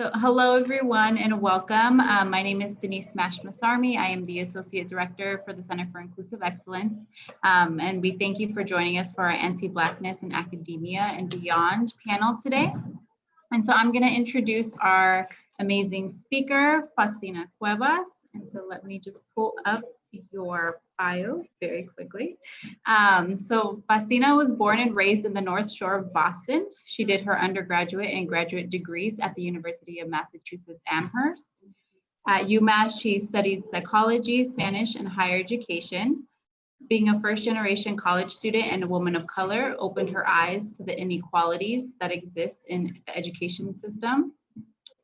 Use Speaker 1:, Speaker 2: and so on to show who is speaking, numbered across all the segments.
Speaker 1: So hello, everyone, and welcome. My name is Denise Mashmasarmi. I am the Associate Director for the Center for Inclusive Excellence. And we thank you for joining us for our Anti-Blackness in Academia and Beyond panel today. And so I'm going to introduce our amazing speaker, Faustina Cuevas. And so let me just pull up your bio very quickly. So Faustina was born and raised in the North Shore of Boston. She did her undergraduate and graduate degrees at the University of Massachusetts Amherst. At UMass, she studied psychology, Spanish, and higher education. Being a first-generation college student and a woman of color opened her eyes to the inequalities that exist in the education system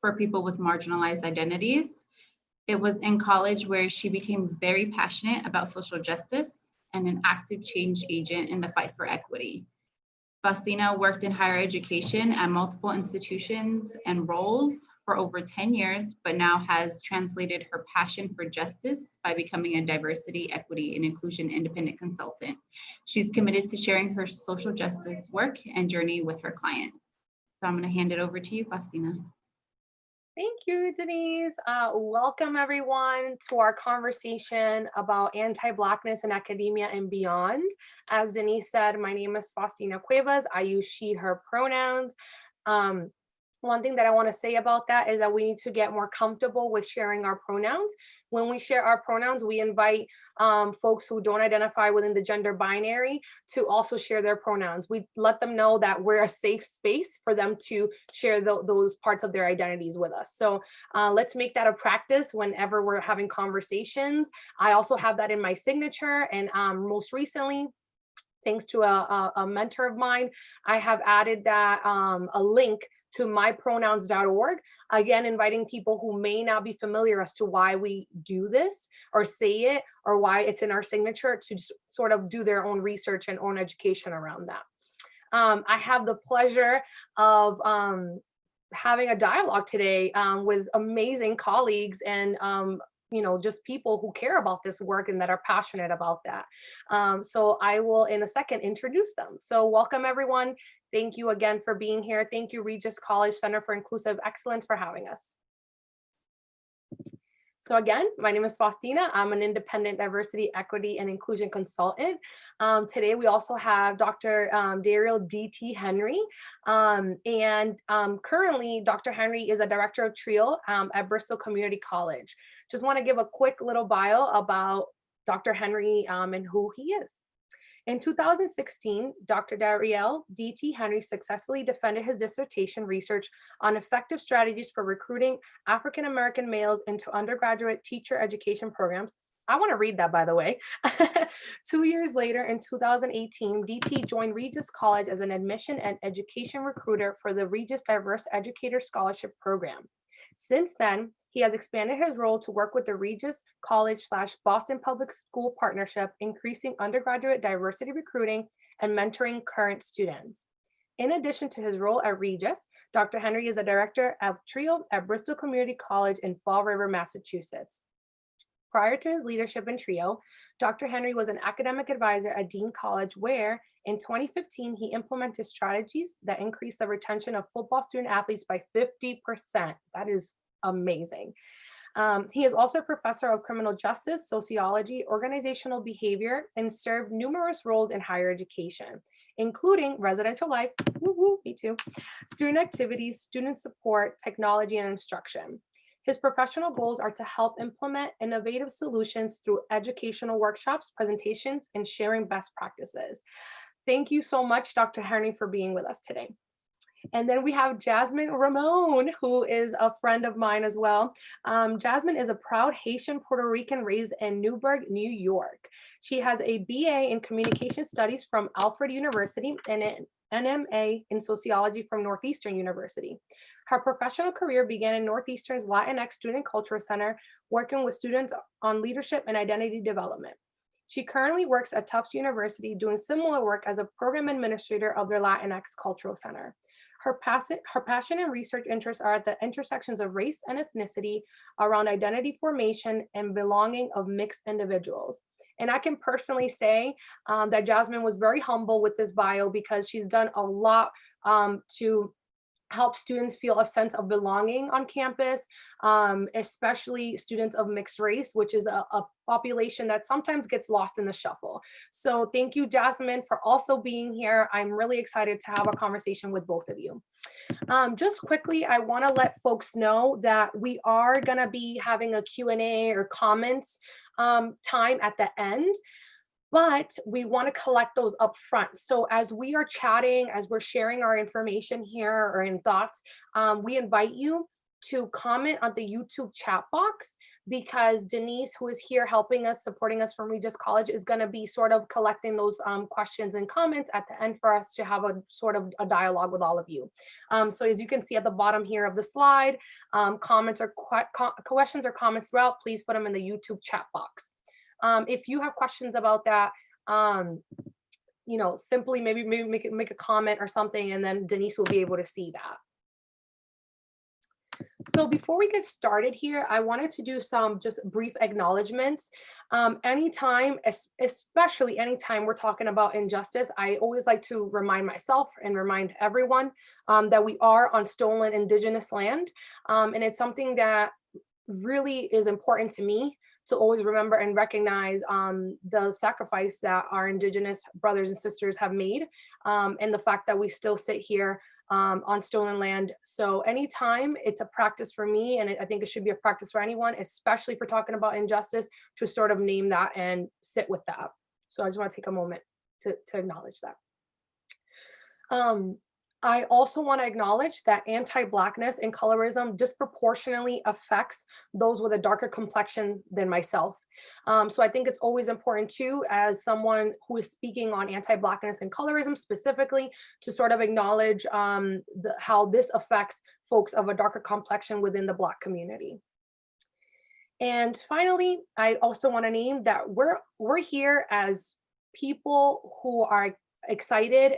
Speaker 1: for people with marginalized identities. It was in college where she became very passionate about social justice and an active change agent in the fight for equity. Faustina worked in higher education at multiple institutions and roles for over 10 years, but now has translated her passion for justice by becoming a diversity, equity, and inclusion independent consultant. She's committed to sharing her social justice work and journey with her clients. So I'm going to hand it over to you, Faustina.
Speaker 2: Thank you, Denise. Welcome everyone to our conversation about anti-Blackness in academia and beyond. As Denise said, my name is Faustina Cuevas. I use she, her pronouns. One thing that I want to say about that is that we need to get more comfortable with sharing our pronouns. When we share our pronouns, we invite folks who don't identify within the gender binary to also share their pronouns. We let them know that we're a safe space for them to share those parts of their identities with us. So let's make that a practice whenever we're having conversations. I also have that in my signature, and most recently, thanks to a mentor of mine, I have added that a link to mypronouns.org, again, inviting people who may not be familiar as to why we do this or say it or why it's in our signature to sort of do their own research and own education around that. I have the pleasure of having a dialogue today with amazing colleagues and just people who care about this work and that are passionate about that. So I will in a second introduce them. So welcome everyone. Thank you again for being here. Thank you Regis College Center for Inclusive Excellence for having us. So again, my name is Faustina. I'm an independent diversity, equity, and inclusion consultant. Today, we also have Dr. Daryl D.T. Henry. Currently, Dr. Henry is a director of TRIO at Bristol Community College. Just want to give a quick little bio about Dr. Henry and who he is. In 2016, Dr. Daryl D.T. Henry successfully defended his dissertation research on effective strategies for recruiting African-American males into undergraduate teacher education programs. I want to read that, by the way. 2 years later, in 2018, DT joined Regis College as an admission and education recruiter for the Regis Diverse Educator Scholarship Program. Since then, he has expanded his role to work with the Regis College/Boston Public School Partnership, increasing undergraduate diversity recruiting and mentoring current students. In addition to his role at Regis, Dr. Henry is a director of TRIO at Bristol Community College in Fall River, Massachusetts. Prior to his leadership in TRIO, Dr. Henry was an academic advisor at Dean College, where in 2015, he implemented strategies that increased the retention of football student athletes by 50%. That is amazing. He is also a professor of criminal justice, sociology, organizational behavior, and served numerous roles in higher education, including residential life, me too, student activities, student support, technology, and instruction. His professional goals are to help implement innovative solutions through educational workshops, presentations, and sharing best practices. Thank you so much, Dr. Henry, for being with us today. And then we have Jasmine Ramón, who is a friend of mine as well. Jasmine is a proud Haitian Puerto Rican raised in Newburgh, New York. She has a BA in Communication Studies from Alfred University and an NMA in Sociology from Northeastern University. Her professional career began in Northeastern's Latinx Student Cultural Center, working with students on leadership and identity development. She currently works at Tufts University doing similar work as a program administrator of their Latinx Cultural Center. Her passion and research interests are at the intersections of race and ethnicity around identity formation and belonging of mixed individuals. And I can personally say that Jasmine was very humble with this bio because she's done a lot to help students feel a sense of belonging on campus, especially students of mixed race, which is a population that sometimes gets lost in the shuffle. So thank you, Jasmine, for also being here. I'm really excited to have a conversation with both of you. Just quickly, I want to let folks know that we are going to be having a Q&A or comments time at the end, but we want to collect those up front. So as we are chatting, as we're sharing our information here or in thoughts, we invite you to comment on the YouTube chat box, because Denise, who is here helping us, supporting us from Regis College, is going to be sort of collecting those questions and comments at the end for us to have a sort of a dialogue with all of you. So as you can see at the bottom here of the slide, comments or questions or comments throughout, please put them in the YouTube chat box. If you have questions about that, you know, simply maybe make a comment or something, and then Denise will be able to see that. So before we get started here, I wanted to do some just brief acknowledgements. Anytime, especially anytime we're talking about injustice, I always like to remind myself and remind everyone that we are on stolen Indigenous land. And it's something that really is important to me to always remember and recognize the sacrifice that our Indigenous brothers and sisters have made, and the fact that we still sit here on stolen land. So anytime, it's a practice for me, and I think it should be a practice for anyone, especially if we're talking about injustice, to sort of name that and sit with that. So I just want to take a moment to acknowledge that. I also want to acknowledge that anti-Blackness and colorism disproportionately affects those with a darker complexion than myself. So I think it's always important too, as someone who is speaking on anti-Blackness and colorism specifically, to sort of acknowledge how this affects folks of a darker complexion within the Black community. And finally, I also want to name that we're here as people who are excited,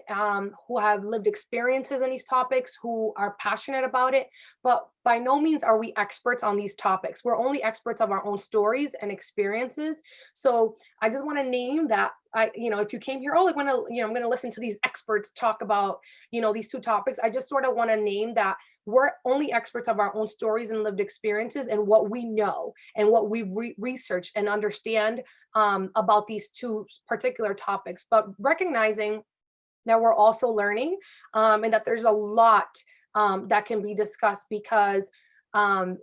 Speaker 2: who have lived experiences in these topics, who are passionate about it, but by no means are we experts on these topics. We're only experts of our own stories and experiences. So I just want to name that, if you came here, I'm going to listen to these experts talk about, these two topics. I just sort of want to name that we're only experts of our own stories and lived experiences and what we know and what we research and understand about these two particular topics, but recognizing that we're also learning and that there's a lot that can be discussed, because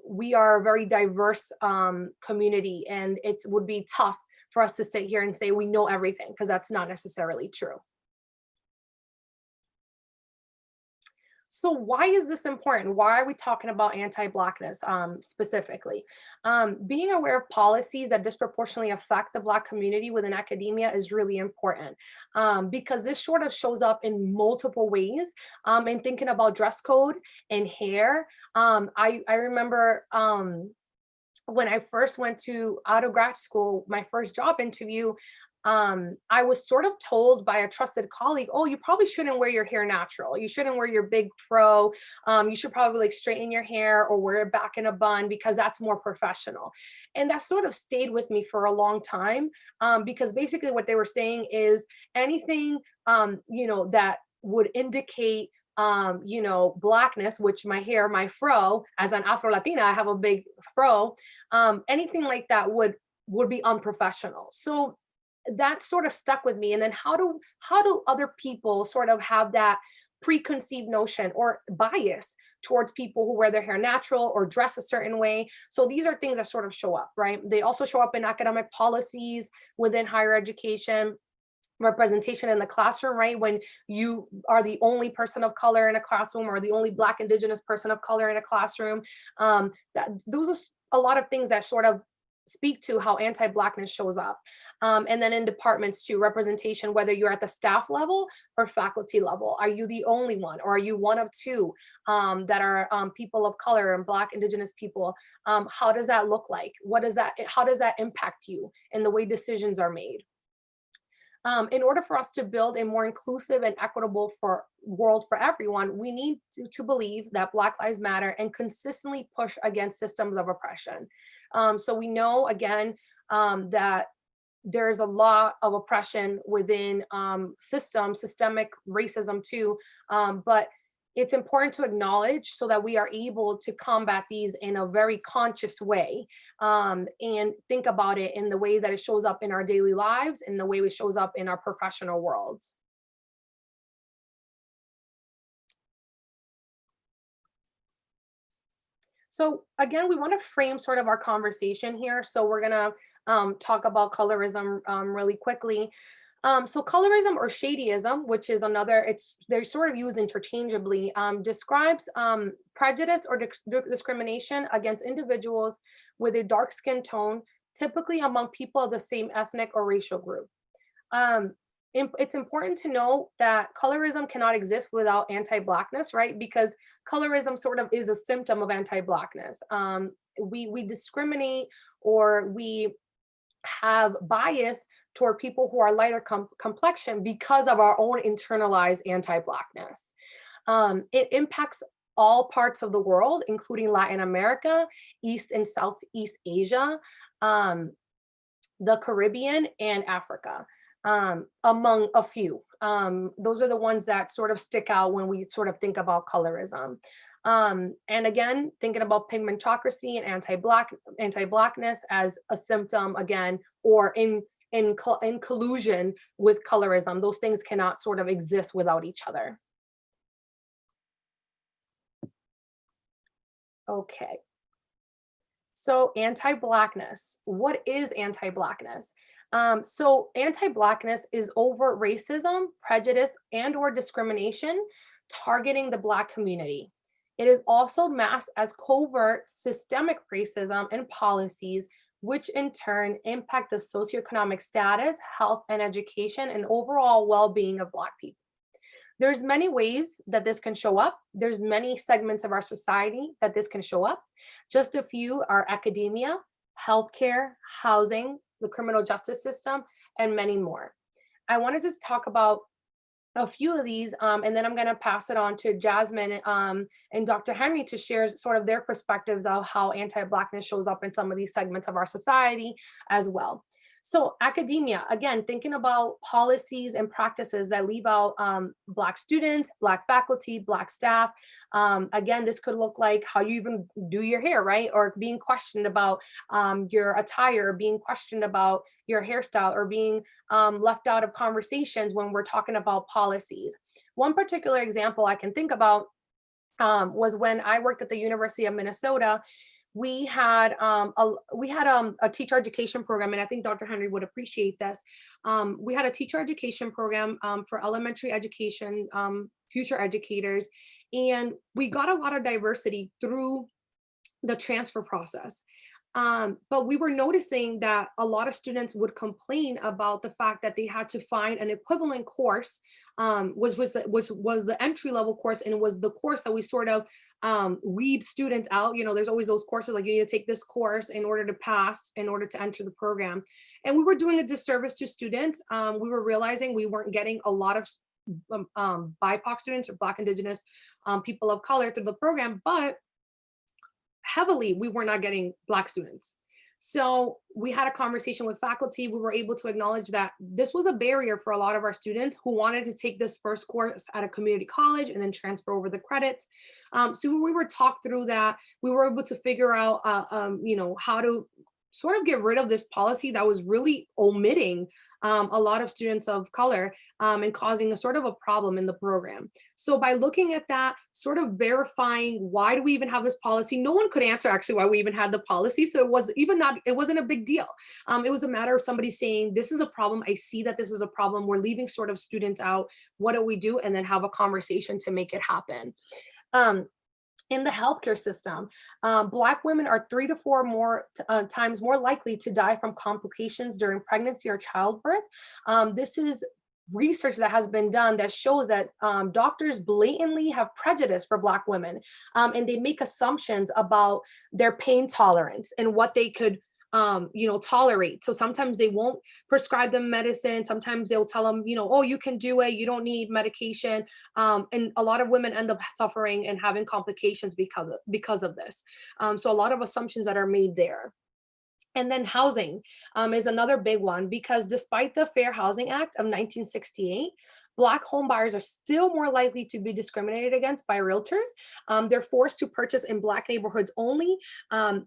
Speaker 2: we are a very diverse community, and it would be tough for us to sit here and say we know everything, because that's not necessarily true. So why is this important? Why are we talking about anti-Blackness specifically? Being aware of policies that disproportionately affect the Black community within academia is really important, because this sort of shows up in multiple ways. And thinking about dress code and hair, I remember when I first went out of grad school, my first job interview, I was sort of told by a trusted colleague, oh, you probably shouldn't wear your hair natural. You shouldn't wear your big fro. You should probably like straighten your hair or wear it back in a bun, because that's more professional. And that sort of stayed with me for a long time, because basically what they were saying is anything, that would indicate Blackness, which my hair, my fro, as an Afro-Latina, I have a big fro, anything like that would be unprofessional. So that sort of stuck with me. And then how do other people sort of have that preconceived notion or bias towards people who wear their hair natural or dress a certain way? So these are things that sort of show up, right? They also show up in academic policies within higher education, representation in the classroom, right? When you are the only person of color in a classroom, or the only Black Indigenous person of color in a classroom, those are a lot of things that sort of speak to how anti-Blackness shows up. And then in departments too, representation, whether you're at the staff level or faculty level. Are you the only one, or are you one of two that are people of color and Black Indigenous people? How does that look like? How does that impact you and the way decisions are made? In order for us to build a more inclusive and equitable world for everyone, we need to believe that Black Lives Matter and consistently push against systems of oppression. So we know, again, that there's a lot of oppression within systemic racism too, but it's important to acknowledge so that we are able to combat these in a very conscious way, and think about it in the way that it shows up in our daily lives, in the way it shows up in our professional worlds. So again, we want to frame sort of our conversation here. So we're gonna talk about colorism really quickly. So colorism or shadyism, which is another, they're sort of used interchangeably, describes prejudice or discrimination against individuals with a dark skin tone, typically among people of the same ethnic or racial group. It's important to know that colorism cannot exist without anti-Blackness, right? Because colorism sort of is a symptom of anti-Blackness. We discriminate, or we have bias toward people who are lighter complexion because of our own internalized anti-Blackness. It impacts all parts of the world, including Latin America, East and Southeast Asia, the Caribbean, and Africa, among a few. Those are the ones that sort of stick out when we sort of think about colorism. And again, thinking about pigmentocracy and anti-Blackness as a symptom, again, or in collusion with colorism. Those things cannot sort of exist without each other. Okay. So anti-Blackness, what is anti-Blackness? So anti-Blackness is overt racism, prejudice, and or discrimination targeting the Black community. It is also masked as covert systemic racism and policies, which in turn impact the socioeconomic status, health and education, and overall well-being of Black people. There's many ways that this can show up. There's many segments of our society that this can show up. Just a few are academia, healthcare, housing, the criminal justice system, and many more. I want to just talk about a few of these, and then I'm going to pass it on to Jasmine and Dr. Henry to share sort of their perspectives of how anti-Blackness shows up in some of these segments of our society as well. So academia, again, thinking about policies and practices that leave out Black students, Black faculty, Black staff. Again, this could look like how you even do your hair, right? Or being questioned about your attire, being questioned about your hairstyle, or being left out of conversations when we're talking about policies. One particular example I can think about was when I worked at the University of Minnesota. We had a teacher education program, and I think Dr. Henry would appreciate this. We had a teacher education program for elementary education, future educators, and we got a lot of diversity through the transfer process. But we were noticing that a lot of students would complain about the fact that they had to find an equivalent course, which was the entry level course, and was the course that we sort of weed students out. You know, there's always those courses like you need to take this course in order to pass, in order to enter the program. And we were doing a disservice to students. We were realizing we weren't getting a lot of BIPOC students or Black, Indigenous people of color through the program, but heavily we were not getting Black students. So we had a conversation with faculty. We were able to acknowledge that this was a barrier for a lot of our students who wanted to take this first course at a community college and then transfer over the credits. So when we were talked through that, we were able to figure out you know, how to sort of get rid of this policy that was really omitting a lot of students of color and causing a sort of a problem in the program. So by looking at that, sort of verifying why do we even have this policy, no one could answer actually why we even had the policy. So it wasn't a big deal. It was a matter of somebody saying, this is a problem. I see that this is a problem. We're leaving sort of students out. What do we do? And then have a conversation to make it happen. In the healthcare system, Black women are 3 to 4 times more likely to die from complications during pregnancy or childbirth. This is research that has been done that shows that doctors blatantly have prejudice for Black women, and they make assumptions about their pain tolerance and what they could you know, tolerate. So sometimes they won't prescribe them medicine. Sometimes they'll tell them, you know, oh, you can do it. You don't need medication. And a lot of women end up suffering and having complications because of this. So a lot of assumptions that are made there. And then housing is another big one, because despite the Fair Housing Act of 1968, Black home buyers are still more likely to be discriminated against by realtors. They're forced to purchase in Black neighborhoods only.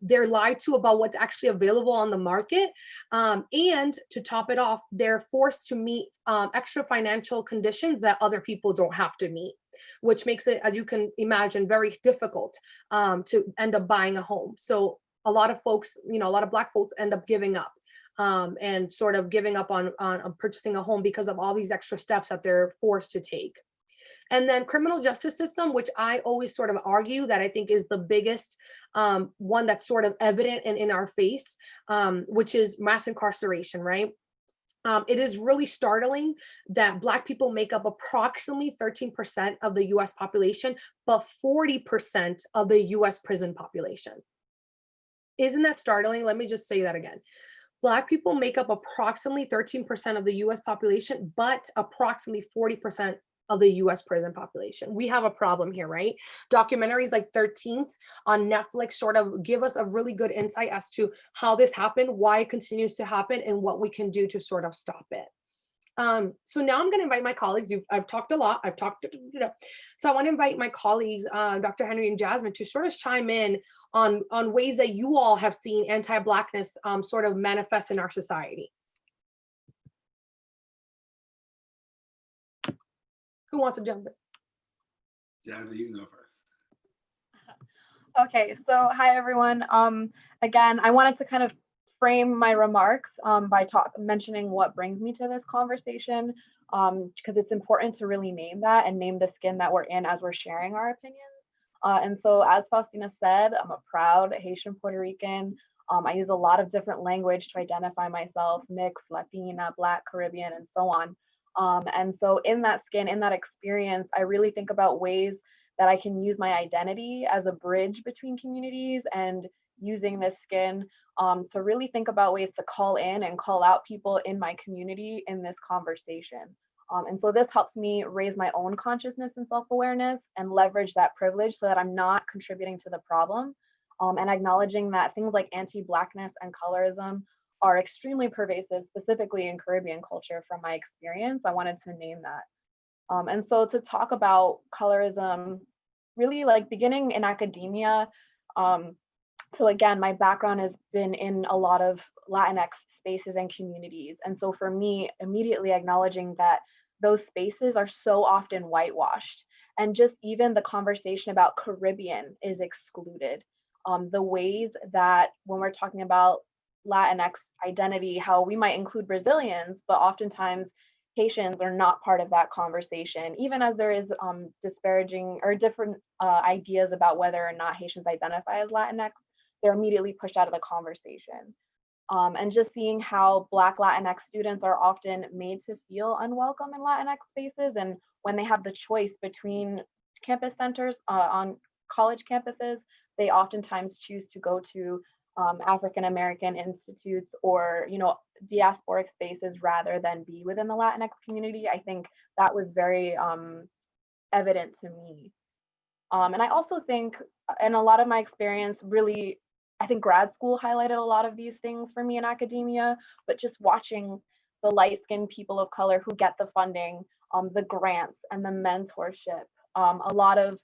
Speaker 2: They're lied to about what's actually available on the market. And to top it off, they're forced to meet extra financial conditions that other people don't have to meet, which makes it, as you can imagine, very difficult to end up buying a home. So a lot of folks, a lot of Black folks end up giving up and sort of giving up on purchasing a home because of all these extra steps that they're forced to take. And then criminal justice system, which I always sort of argue that I think is the biggest one that's sort of evident and in our face, which is mass incarceration, right? It is really startling that Black people make up approximately 13% of the US population, but 40% of the US prison population. Isn't that startling? Let me just say that again. Black people make up approximately 13% of the US population, but approximately 40% of the US prison population. We have a problem here, right? Documentaries like 13th on Netflix sort of give us a really good insight as to how this happened, why it continues to happen, and what we can do to sort of stop it. So now I'm going to invite my colleagues. I've talked a lot. So I want to invite my colleagues, Dr. Henry and Jasmine, to sort of chime in on ways that you all have seen anti-Blackness sort of manifest in our society. Who wants to jump in?
Speaker 3: Jasmine, you can go first.
Speaker 4: Okay, so hi everyone. Again, I wanted to kind of frame my remarks by mentioning what brings me to this conversation, because it's important to really name that and name the skin that we're in as we're sharing our opinions. And so, as Faustina said, I'm a proud Haitian Puerto Rican. I use a lot of different language to identify myself: mixed, Latina, Black, Caribbean, and so on. And so in that skin, in that experience, I really think about ways that I can use my identity as a bridge between communities, and using this skin to really think about ways to call in and call out people in my community in this conversation. And so this helps me raise my own consciousness and self-awareness and leverage that privilege so that I'm not contributing to the problem, and acknowledging that things like anti-Blackness and colorism are extremely pervasive, specifically in Caribbean culture from my experience. I wanted to name that. And so to talk about colorism, really like beginning in academia. So again, my background has been in a lot of Latinx spaces and communities. And so for me, immediately acknowledging that those spaces are so often whitewashed, and just even the conversation about Caribbean is excluded. The ways that when we're talking about Latinx identity, how we might include Brazilians, but oftentimes Haitians are not part of that conversation, even as there is disparaging or different ideas about whether or not Haitians identify as Latinx, they're immediately pushed out of the conversation. And just seeing how Black Latinx students are often made to feel unwelcome in Latinx spaces, and when they have the choice between campus centers on college campuses, they oftentimes choose to go to African American institutes or diasporic spaces rather than be within the Latinx community. I think that was very evident to me. And I also think, in a lot of my experience, really, I think grad school highlighted a lot of these things for me in academia, but just watching the light-skinned people of color who get the funding, the grants and the mentorship, a lot of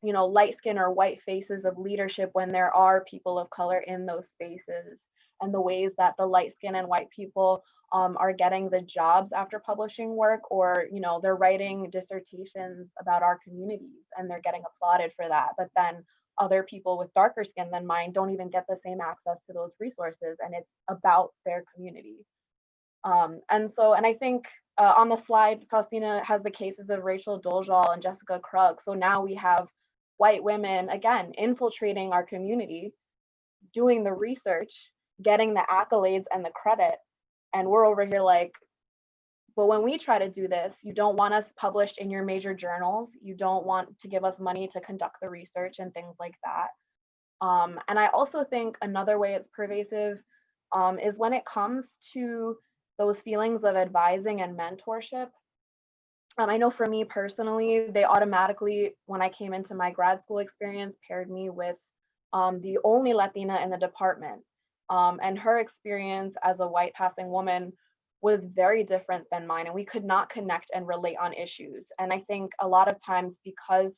Speaker 4: light skin or white faces of leadership when there are people of color in those spaces, and the ways that the light skin and white people are getting the jobs after publishing work, or they're writing dissertations about our communities and they're getting applauded for that, but then other people with darker skin than mine don't even get the same access to those resources, and it's about their community. And I think on the slide, Faustina has the cases of Rachel Dolezal and Jessica Krug. So now we have white women, again, infiltrating our community, doing the research, getting the accolades and the credit. And we're over here like, but when we try to do this, you don't want us published in your major journals. You don't want to give us money to conduct the research and things like that. And I also think another way it's pervasive is when it comes to those feelings of advising and mentorship. I know for me personally, they automatically, when I came into my grad school experience, paired me with the only Latina in the department. And her experience as a white passing woman was very different than mine, and we could not connect and relate on issues. And I think a lot of times, because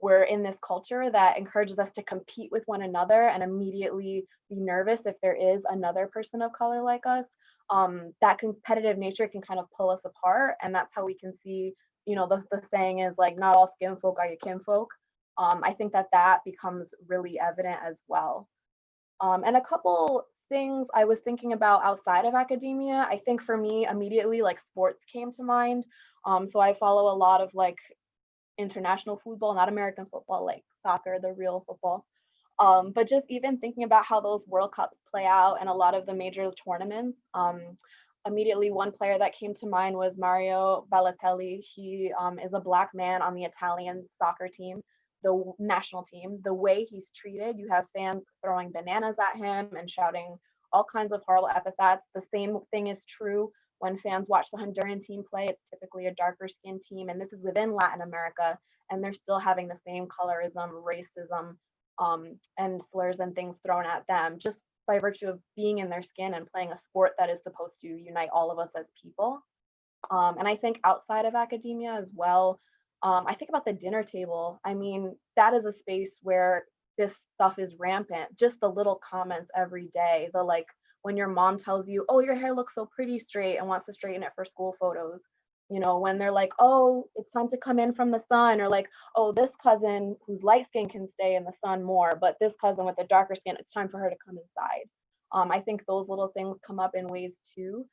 Speaker 4: we're in this culture that encourages us to compete with one another and immediately be nervous if there is another person of color like us, that competitive nature can kind of pull us apart. And that's how we can see, the saying is like, not all skin folk are your kinfolk. I think that becomes really evident as well. And a couple things I was thinking about outside of academia, I think for me, immediately, like, sports came to mind. So I follow a lot of like international football, not American football, like soccer, the real football. But just even thinking about how those World Cups play out and a lot of the major tournaments, immediately one player that came to mind was Mario Balotelli. He is a Black man on the Italian soccer team, the national team. The way he's treated, you have fans throwing bananas at him and shouting all kinds of horrible epithets. The same thing is true when fans watch the Honduran team play. It's typically a darker skinned team, and this is within Latin America, and they're still having the same colorism, racism, and slurs and things thrown at them just by virtue of being in their skin and playing a sport that is supposed to unite all of us as people. And I think outside of academia as well, I think about the dinner table. I mean, that is a space where this stuff is rampant. Just the little comments every day, the like when your mom tells you, oh, your hair looks so pretty straight and wants to straighten it for school photos. When they're like, oh, it's time to come in from the sun, or like, oh, this cousin who's light skin can stay in the sun more, but this cousin with the darker skin, it's time for her to come inside. I think those little things come up in ways too,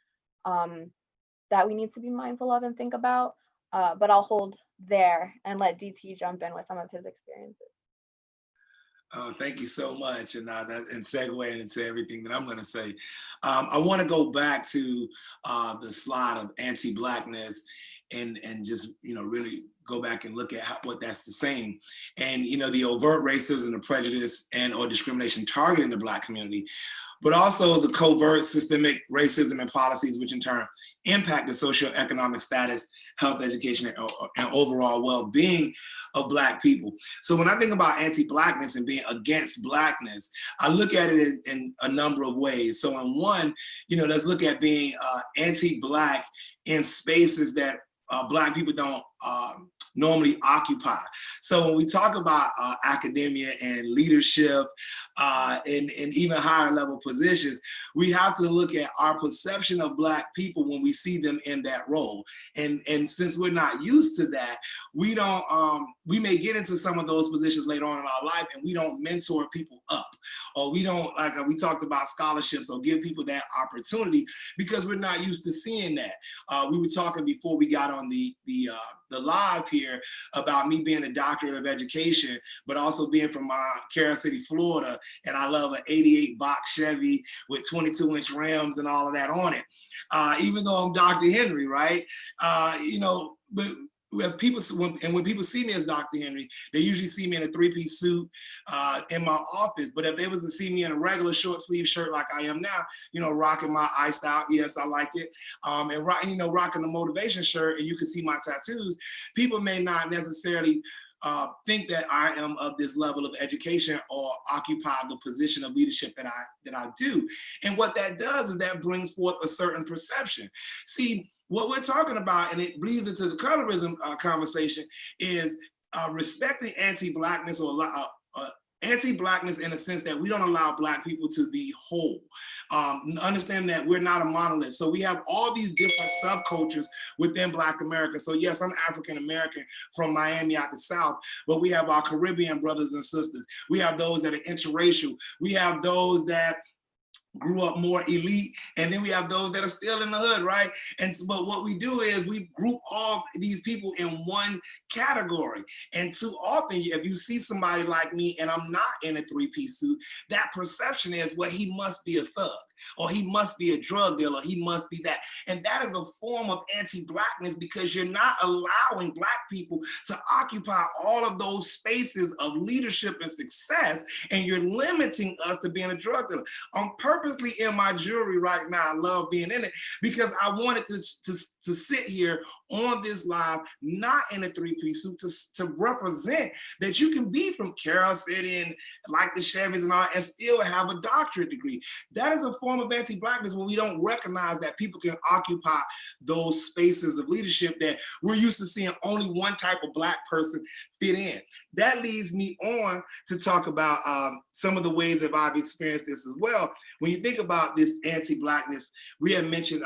Speaker 4: that we need to be mindful of and think about. But I'll hold there and let DT jump in with some of his experiences.
Speaker 3: Oh, thank you so much. And segueing into everything that I'm going to say, I want to go back to the slide of anti-Blackness and just, really go back and look at what that's the same. And, the overt racism, the prejudice and or discrimination targeting the Black community, but also the covert systemic racism and policies, which in turn impact the socioeconomic status, health, education, and overall well-being of Black people. So when I think about anti-Blackness and being against Blackness, I look at it in a number of ways. So in one, let's look at being anti-Black in spaces that Black people don't normally occupy. So when we talk about academia and leadership and even higher level positions, we have to look at our perception of Black people when we see them in that role. And since we're not used to that, we don't, we may get into some of those positions later on in our life and we don't mentor people up, or we don't, like we talked about scholarships, or give people that opportunity because we're not used to seeing that. We were talking before we got on the live here about me being a doctorate of education, but also being from Carol City, Florida, and I love an 88 box Chevy with 22-inch rims and all of that on it. Even though I'm Dr. Henry, right? But when people see me as Dr. Henry, they usually see me in a three-piece suit in my office. But if they was to see me in a regular short sleeve shirt like I am now, rocking my iced out, yes, I like it, and rocking the motivation shirt, and you can see my tattoos, people may not necessarily think that I am of this level of education or occupy the position of leadership that I do. And what that does is that brings forth a certain perception. See, what we're talking about, and it bleeds into the colorism conversation, is respecting anti-Blackness or anti-Blackness in a sense that we don't allow Black people to be whole. Understand that we're not a monolith. So we have all these different subcultures within Black America. So yes, I'm African-American from Miami out the South, but we have our Caribbean brothers and sisters. We have those that are interracial. We have those that grew up more elite, and then we have those that are still in the hood, right? But what we do is we group all these people in one category. And too often, if you see somebody like me and I'm not in a three-piece suit, that perception is, well, he must be a thug, or he must be a drug dealer, he must be that. And that is a form of anti-Blackness because you're not allowing Black people to occupy all of those spaces of leadership and success, and you're limiting us to being a drug dealer. On purposely in my jewelry right now, I love being in it because I wanted to sit here on this live, not in a three-piece suit, to represent that you can be from Carol City and like the Chevys and all, and still have a doctorate degree. That is a form form of anti-Blackness when we don't recognize that people can occupy those spaces of leadership that we're used to seeing only one type of Black person fit in. That leads me on to talk about some of the ways that I've experienced this as well. When you think about this anti-Blackness, we had mentioned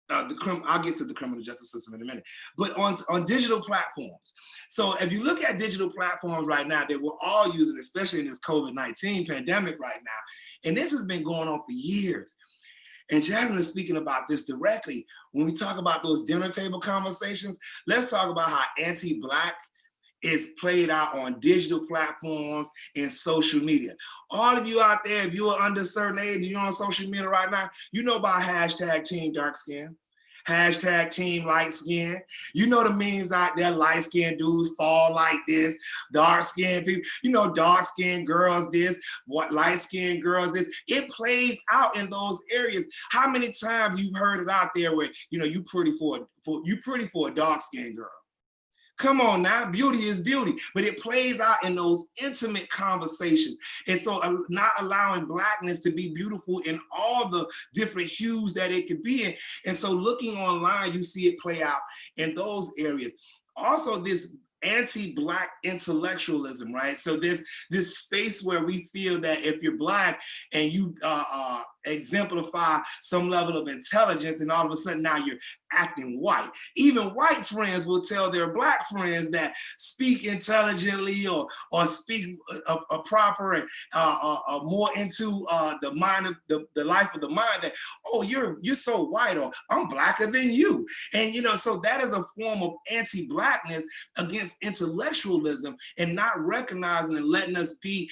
Speaker 3: I'll get to the criminal justice system in a minute, but on digital platforms. So if you look at digital platforms right now that we're all using, especially in this COVID-19 pandemic right now, and this has been going on for years. And Jasmine is speaking about this directly. When we talk about those dinner table conversations, let's talk about how anti-Black is played out on digital platforms and social media. All of you out there, if you are under a certain age and you're on social media right now, you know about hashtag Team Dark Skin, hashtag Team Light Skin. You know the memes out there, light skinned dudes fall like this, dark skinned people, you know, dark skinned girls this, what light skinned girls this. It plays out in those areas. How many times you've heard it out there where, you know, you pretty for a dark skinned girl? Come on now, beauty is beauty, but it plays out in those intimate conversations. And so not allowing Blackness to be beautiful in all the different hues that it could be in. And so looking online, you see it play out in those areas. Also, this anti-Black intellectualism, right? So there's this space where we feel that if you're Black and you exemplify some level of intelligence, and all of a sudden now you're acting white. Even white friends will tell their Black friends that speak intelligently or speak a proper and more into the mind of the life of the mind, that, oh, you're so white, or I'm Blacker than you. And, you know, so that is a form of anti-Blackness against intellectualism and not recognizing and letting us be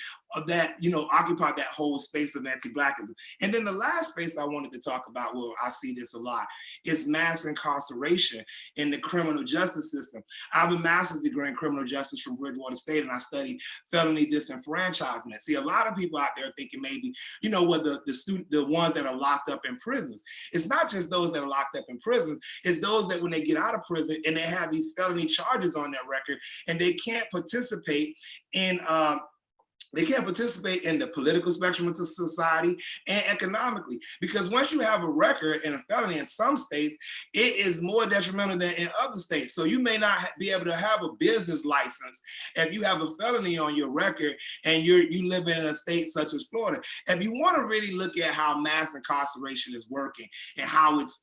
Speaker 3: that, you know, occupy that whole space of anti-Blackism. And then the last space I wanted to talk about, where I see this a lot, is mass incarceration in the criminal justice system. I have a master's degree in criminal justice from Bridgewater State, and I studied felony disenfranchisement. See, a lot of people out there thinking maybe, you know, what the ones that are locked up in prisons. It's not just those that are locked up in prisons, it's those that when they get out of prison and they have these felony charges on their record and they can't participate in the political spectrum of society and economically. Because once you have a record in a felony in some states, it is more detrimental than in other states. So you may not be able to have a business license if you have a felony on your record and you live in a state such as Florida. If you want to really look at how mass incarceration is working and how it's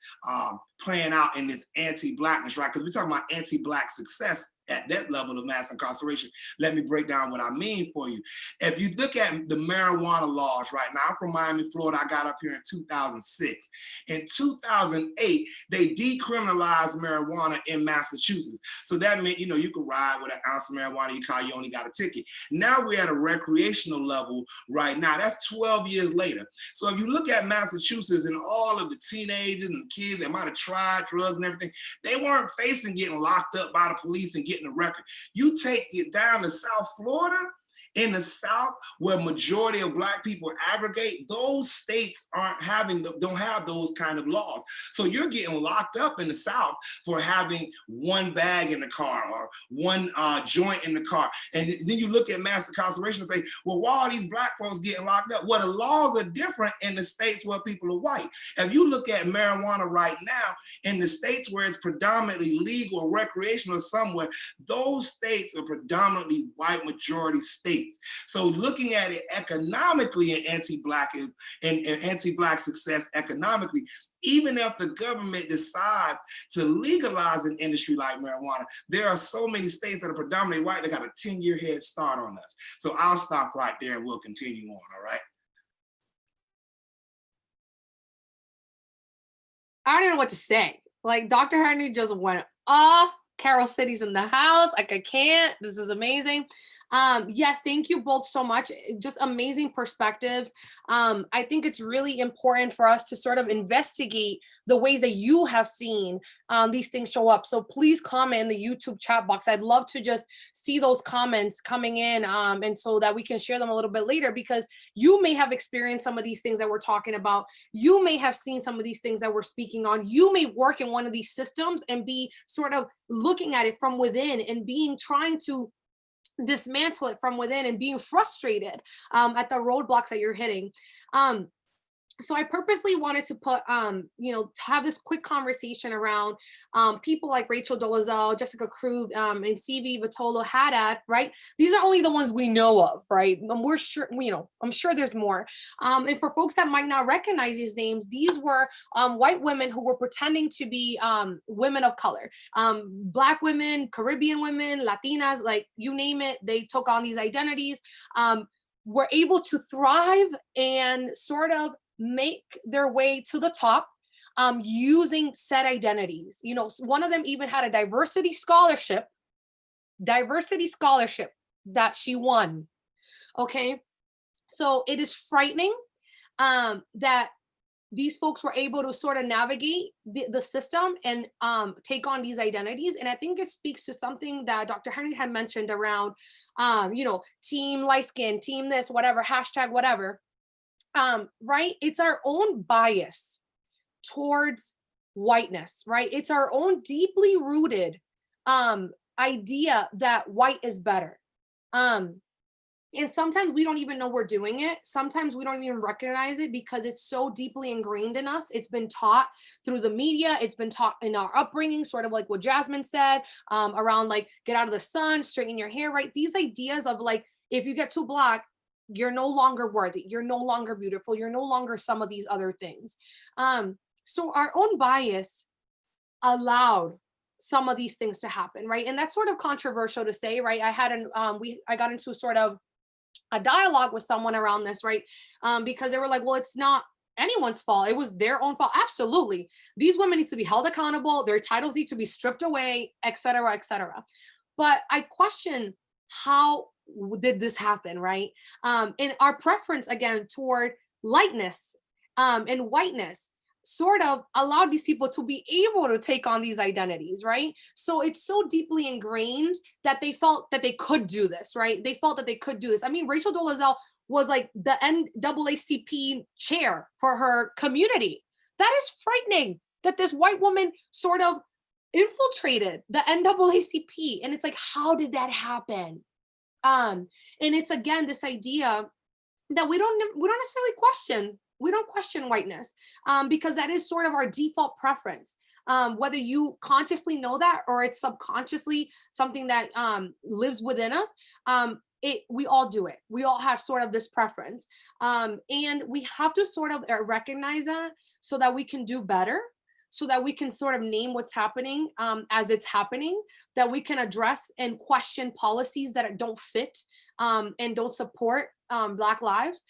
Speaker 3: playing out in this anti-Blackness, right? Because we're talking about anti-Black success at that level of mass incarceration. Let me break down what I mean for you. If you look at the marijuana laws right now, I'm from Miami, Florida. I got up here in 2006. In 2008, they decriminalized marijuana in Massachusetts. So that meant, you know, you could ride with an ounce of marijuana, you only got a ticket. Now we're at a recreational level right now. That's 12 years later. So if you look at Massachusetts and all of the teenagers and kids that might have tried drugs and everything, they weren't facing getting locked up by the police and getting a record. You take it down to South Florida, in the South, where majority of Black people aggregate, those states don't have those kind of laws. So you're getting locked up in the South for having one bag in the car or one joint in the car. And then you look at mass incarceration and say, well, why are these Black folks getting locked up? Well, the laws are different in the states where people are white. If you look at marijuana right now, in the states where it's predominantly legal or recreational somewhere, those states are predominantly white majority states. So looking at it economically in anti-Black and anti-Black success economically, even if the government decides to legalize an industry like marijuana, there are so many states that are predominantly white that got a 10-year head start on us. So I'll stop right there and we'll continue on, all right?
Speaker 2: I don't even know what to say. Like, Dr. Henry just went, Carol City's in the house. Like, I can't. This is amazing. Yes, thank you both so much. Just amazing perspectives. I think it's really important for us to sort of investigate the ways that you have seen these things show up. So please comment in the YouTube chat box. I'd love to just see those comments coming in, and so that we can share them a little bit later, because you may have experienced some of these things that we're talking about. You may have seen some of these things that we're speaking on. You may work in one of these systems and be sort of looking at it from within and trying to dismantle it from within and being frustrated at the roadblocks that you're hitting. So I purposely wanted to put, you know, to have this quick conversation around people like Rachel Dolezal, Jessica Krug, and Stevie Vitolo Haddad, right? These are only the ones we know of, right? We're sure, you know, I'm sure there's more. And for folks that might not recognize these names, these were white women who were pretending to be women of color, Black women, Caribbean women, Latinas, like you name it, they took on these identities, were able to thrive and sort of make their way to the top using said identities. You know, one of them even had a diversity scholarship that she won. Okay, so it is frightening that these folks were able to sort of navigate the system and take on these identities. And I think it speaks to something that Dr. Henry had mentioned around, you know, team light skin, team this, whatever, hashtag whatever. Right? It's our own bias towards whiteness, right? It's our own deeply rooted idea that white is better. And sometimes we don't even know we're doing it. Sometimes we don't even recognize it because it's so deeply ingrained in us. It's been taught through the media. It's been taught in our upbringing, sort of like what Jasmine said, around like, get out of the sun, straighten your hair, right? These ideas of like, if you get too Black, you're no longer worthy, you're no longer beautiful, you're no longer some of these other things. So our own bias allowed some of these things to happen, right? And that's sort of controversial to say, right? I had I got into sort of a dialogue with someone around this, right? Because they were like, well, it's not anyone's fault, it was their own fault. Absolutely, these women need to be held accountable, their titles need to be stripped away, etc., etc. But I question, how did this happen, right? And our preference again toward lightness and whiteness sort of allowed these people to be able to take on these identities, right? So it's so deeply ingrained that they felt that they could do this, right? They felt that they could do this. I mean, Rachel Dolezal was like the NAACP chair for her community. That is frightening that this white woman sort of infiltrated the NAACP. And it's like, how did that happen? And it's again this idea that we don't necessarily question. We don't question whiteness because that is sort of our default preference. Whether you consciously know that or it's subconsciously something that lives within us, we all do it. We all have sort of this preference, and we have to sort of recognize that so that we can do better, so that we can sort of name what's happening as it's happening, that we can address and question policies that don't fit and don't support Black lives.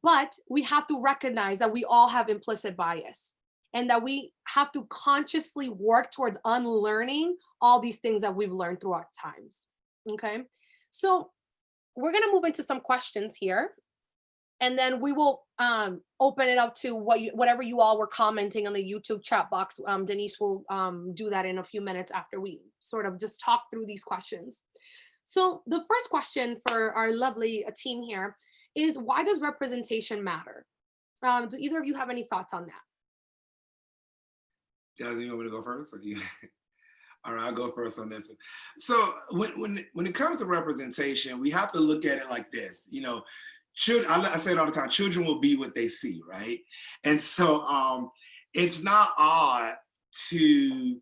Speaker 2: But we have to recognize that we all have implicit bias and that we have to consciously work towards unlearning all these things that we've learned throughout times. Okay, so we're going to move into some questions here. And then we will open it up to whatever you all were commenting on the YouTube chat box. Denise will do that in a few minutes after we sort of just talk through these questions. So the first question for our lovely team here is, why does representation matter? Do either of you have any thoughts on that?
Speaker 3: Jasmine, you want me to go first? Or you? All right, I'll go first on this one. So when it comes to representation, we have to look at it like this. You know, I say it all the time, children will be what they see, right? And so it's not odd to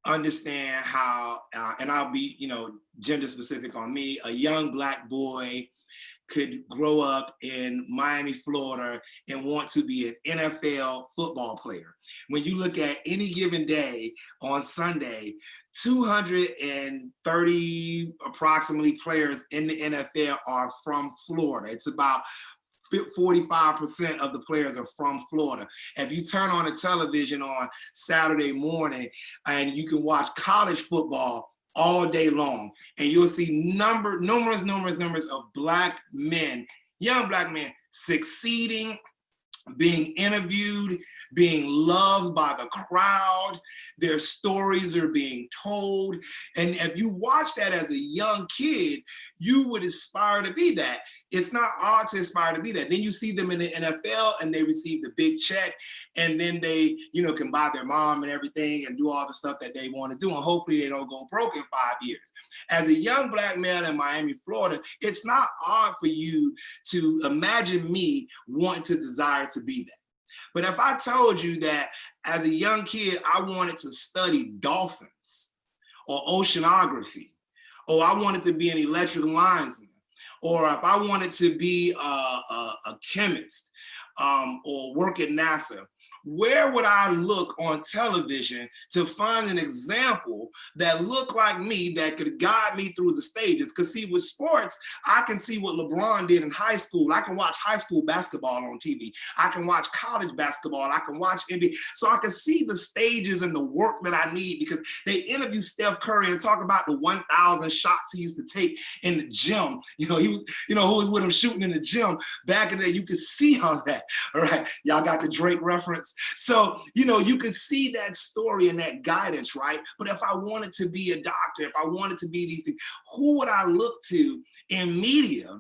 Speaker 3: understand how, and I'll be, you know, gender specific on me, a young Black boy could grow up in Miami, Florida, and want to be an NFL football player. When you look at any given day on Sunday, 230 approximately players in the NFL are from Florida. It's about 45% of the players are from Florida. If you turn on the television on Saturday morning and you can watch college football all day long, and you'll see numerous of Black men, young Black men, succeeding, being interviewed, being loved by the crowd. Their stories are being told. And if you watch that as a young kid, you would aspire to be that. It's not odd to aspire to be that. Then you see them in the NFL and they receive the big check, and then they, can buy their mom and everything and do all the stuff that they want to do. And hopefully they don't go broke in 5 years. As a young Black male in Miami, Florida, it's not odd for you to imagine me wanting to desire to be that. But if I told you that as a young kid, I wanted to study dolphins or oceanography, or I wanted to be an electrical linesman, or if I wanted to be a chemist or work at NASA, where would I look on television to find an example that looked like me, that could guide me through the stages? Because see, with sports, I can see what LeBron did in high school. I can watch high school basketball on TV. I can watch college basketball. I can watch NBA. So I can see the stages and the work that I need, because they interview Steph Curry and talk about the 1,000 shots he used to take in the gym. He was, who was with him shooting in the gym back in the day. You could see all that. All right, y'all got the Drake reference. So, you could see that story and that guidance, right? But if I wanted to be a doctor, if I wanted to be these things, who would I look to in media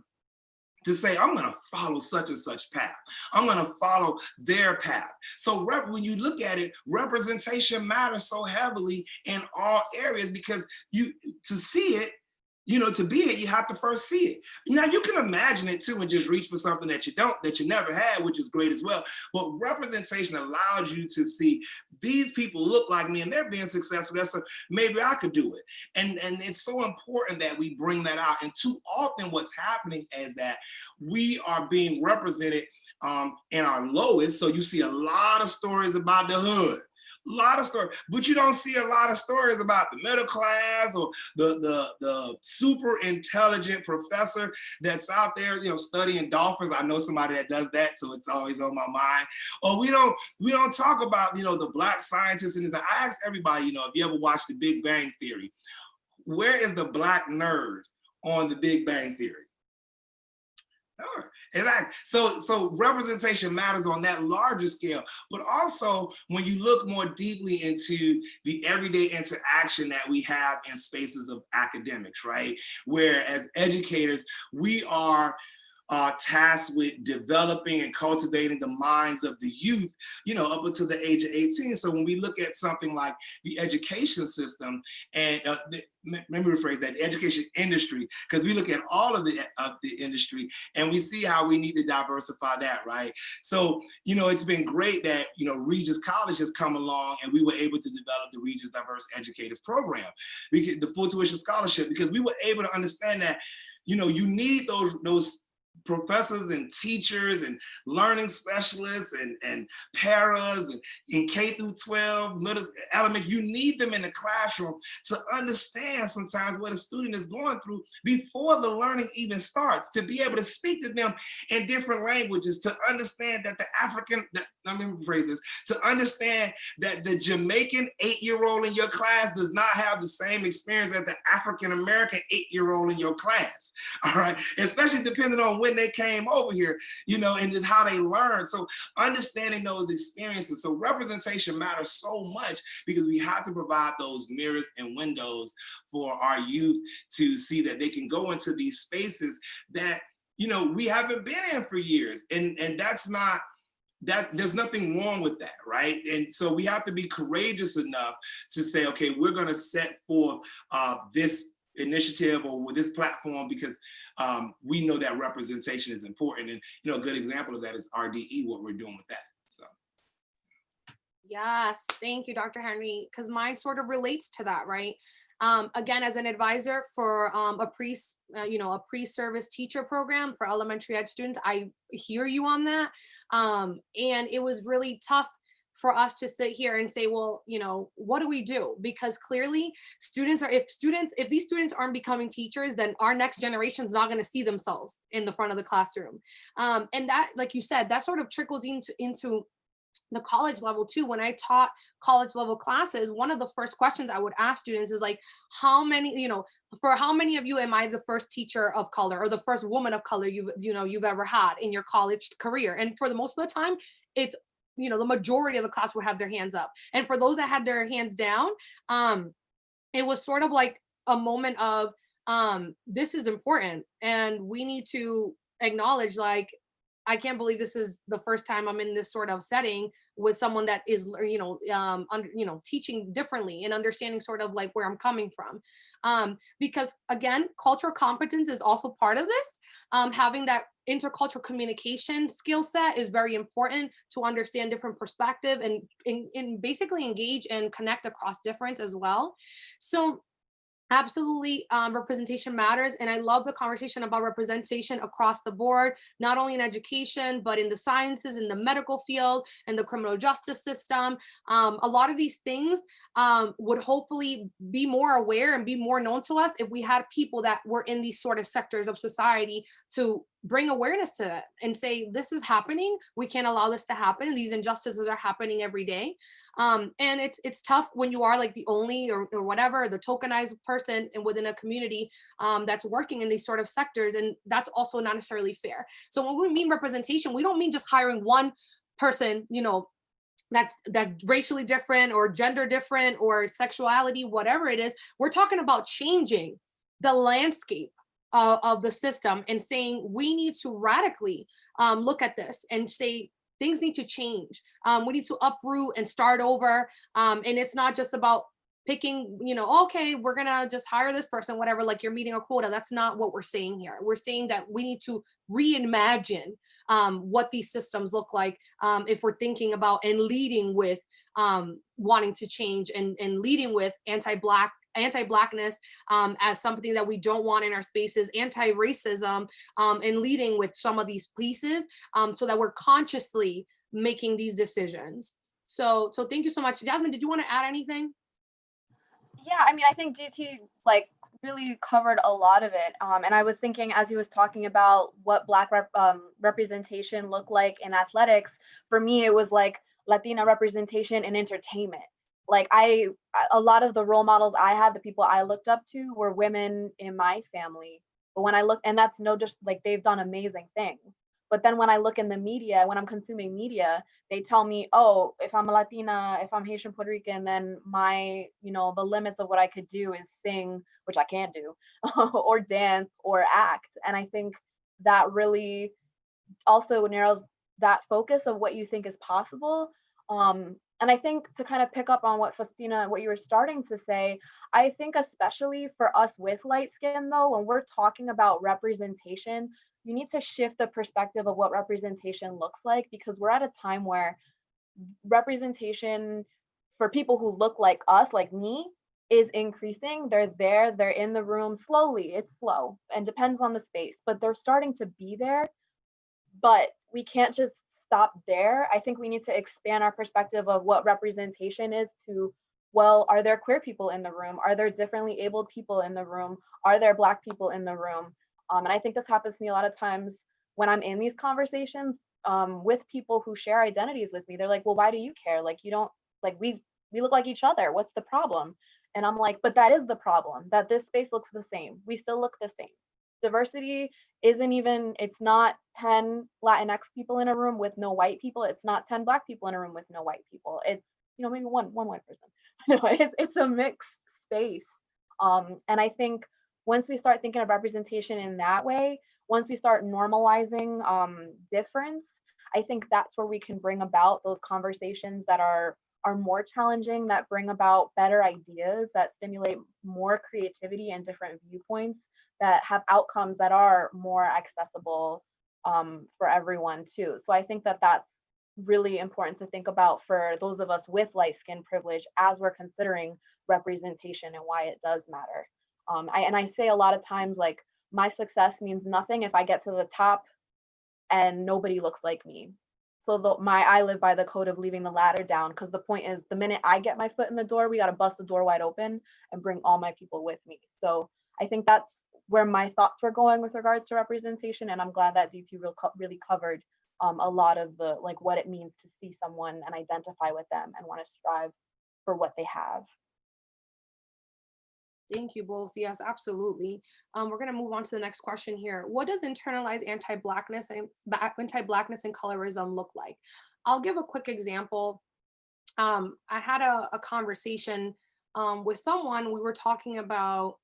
Speaker 3: to say, I'm going to follow such and such path? I'm going to follow their path. So when you look at it, representation matters so heavily in all areas, because to see it, to be it, you have to first see it. Now you can imagine it too and just reach for something that you never had, which is great as well. But representation allows you to see these people look like me and they're being successful. So maybe I could do it. And it's so important that we bring that out. And too often what's happening is that we are being represented in our lowest. So you see a lot of stories about the hood. A lot of stories, but you don't see a lot of stories about the middle class or the super intelligent professor that's out there, studying dolphins. I know somebody that does that, so it's always on my mind. Or we don't talk about, the Black scientists. And I asked everybody, if you ever watched The Big Bang Theory, where is the Black nerd on The Big Bang Theory? So representation matters on that larger scale, but also when you look more deeply into the everyday interaction that we have in spaces of academics, right? Where as educators, we are tasked with developing and cultivating the minds of the youth, up until the age of 18. So when we look at something like the education system, and let me rephrase that, the education industry, because we look at all of the industry and we see how we need to diversify that, right? So, it's been great that, Regis College has come along and we were able to develop the Regis Diverse Educators Program, the full tuition scholarship, because we were able to understand that, you need those professors and teachers and learning specialists and paras and in K through 12, middle, elementary. You need them in the classroom to understand sometimes what a student is going through before the learning even starts, to be able to speak to them in different languages, to understand that let me rephrase this, to understand that the Jamaican 8-year-old in your class does not have the same experience as the African-American 8-year-old in your class, all right? Especially depending on when they came over here, and just how they learn. So understanding those experiences. So representation matters so much, because we have to provide those mirrors and windows for our youth to see that they can go into these spaces that, we haven't been in for years. And that's not, there's nothing wrong with that, right? And so we have to be courageous enough to say, okay, we're going to set forth this initiative or with this platform, because we know that representation is important. And a good example of that is RDE, what we're doing with that. So
Speaker 2: yes, thank you, Dr. Henry, because mine sort of relates to that, right? Again, as an advisor for a pre-service teacher program for elementary ed students, I hear you on that. And it was really tough for us to sit here and say, well, what do we do? Because clearly if these students aren't becoming teachers, then our next generation is not going to see themselves in the front of the classroom. And that, like you said, that sort of trickles into the college level too. When I taught college level classes, one of the first questions I would ask students is like, how many of you am I the first teacher of color or the first woman of color you've ever had in your college career? And for the most of the time, it's the majority of the class would have their hands up. And for those that had their hands down, it was sort of like a moment of this is important and we need to acknowledge, like, I can't believe this is the first time I'm in this sort of setting with someone that is, teaching differently and understanding sort of like where I'm coming from. Because again, cultural competence is also part of this. Having that intercultural communication skill set is very important to understand different perspective and basically engage and connect across difference as well. So absolutely, representation matters. And I love the conversation about representation across the board, not only in education, but in the sciences, in the medical field, and the criminal justice system. A lot of these things would hopefully be more aware and be more known to us if we had people that were in these sort of sectors of society to bring awareness to that and say, this is happening. We can't allow this to happen. And these injustices are happening every day. And it's tough when you are like the only or whatever, the tokenized person and within a community that's working in these sort of sectors. And that's also not necessarily fair. So when we mean representation, we don't mean just hiring one person, that's racially different or gender different or sexuality, whatever it is. We're talking about changing the landscape of the system and saying we need to radically look at this and say things need to change. We need to uproot and start over. And it's not just about picking, okay, we're gonna just hire this person, whatever, like you're meeting a quota. That's not what we're saying here. We're saying that we need to reimagine what these systems look like if we're thinking about and leading with wanting to change and leading with anti-Blackness as something that we don't want in our spaces, anti-racism, and leading with some of these pieces so that we're consciously making these decisions. So thank you so much. Jasmine, did you want to add anything?
Speaker 4: Yeah, I mean, I think DT like really covered a lot of it. And I was thinking as he was talking about what Black representation looked like in athletics, for me, it was like Latina representation in entertainment. Like a lot of the role models I had, the people I looked up to were women in my family. But when I look, and that's no, just like they've done amazing things. But then when I look in the media, when I'm consuming media, they tell me, oh, if I'm a Latina, if I'm Haitian, Puerto Rican, then my, the limits of what I could do is sing, which I can't do, or dance or act. And I think that really also narrows that focus of what you think is possible. And I think to kind of pick up on what Faustina, what you were starting to say, I think especially for us with light skin though, when we're talking about representation, you need to shift the perspective of what representation looks like, because we're at a time where representation for people who look like us, like me, is increasing. They're there, they're in the room slowly. It's slow and depends on the space, but they're starting to be there. But we can't just stop there. I think we need to expand our perspective of what representation is to, well, are there queer people in the room? Are there differently abled people in the room? Are there Black people in the room? And I think this happens to me a lot of times when I'm in these conversations with people who share identities with me. They're like, well, why do you care? Like, you don't, like, we look like each other. What's the problem? And I'm like, but that is the problem, that this space looks the same. We still look the same. Diversity isn't even, it's not 10 Latinx people in a room with no white people. It's not 10 Black people in a room with no white people. It's, maybe one white person. It's a mixed space. And I think once we start thinking of representation in that way, once we start normalizing difference, I think that's where we can bring about those conversations that are more challenging, that bring about better ideas, that stimulate more creativity and different viewpoints, that have outcomes that are more accessible for everyone too. So I think that that's really important to think about for those of us with light skin privilege as we're considering representation and why it does matter. I say a lot of times, like, my success means nothing if I get to the top and nobody looks like me. So I live by the code of leaving the ladder down, because the point is, the minute I get my foot in the door, we got to bust the door wide open and bring all my people with me. So I think that's where my thoughts were going with regards to representation. And I'm glad that DT really covered a lot of the, like, what it means to see someone and identify with them and want to strive for what they have.
Speaker 2: Thank you both. Yes, absolutely. We're going to move on to the next question here. What does internalized anti-Blackness and colorism look like? I'll give a quick example. I had a conversation with someone. We were talking about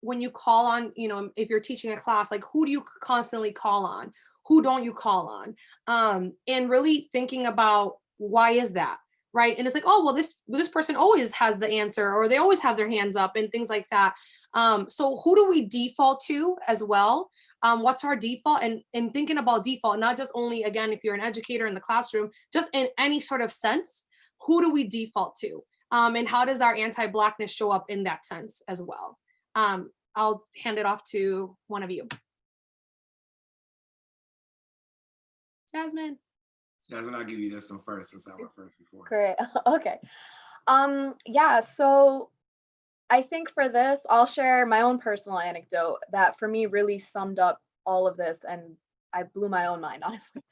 Speaker 2: when you call on, you know, if you're teaching a class, like who do you constantly call on? Who don't you call on? And really thinking about why is that, right? And it's like, oh, well, this person always has the answer, or they always have their hands up and things like that. So who do we default to as well? What's our default? And thinking about default, not just only, again, if you're an educator in the classroom, just in any sort of sense, who do we default to? And how does our anti-Blackness show up in that sense as well? I'll hand it off to one of you. Jasmine.
Speaker 3: Jasmine, I'll give you this one first since I went first before.
Speaker 4: Great. Okay. Yeah, so I think for this, I'll share my own personal anecdote that for me really summed up all of this, and I blew my own mind, honestly.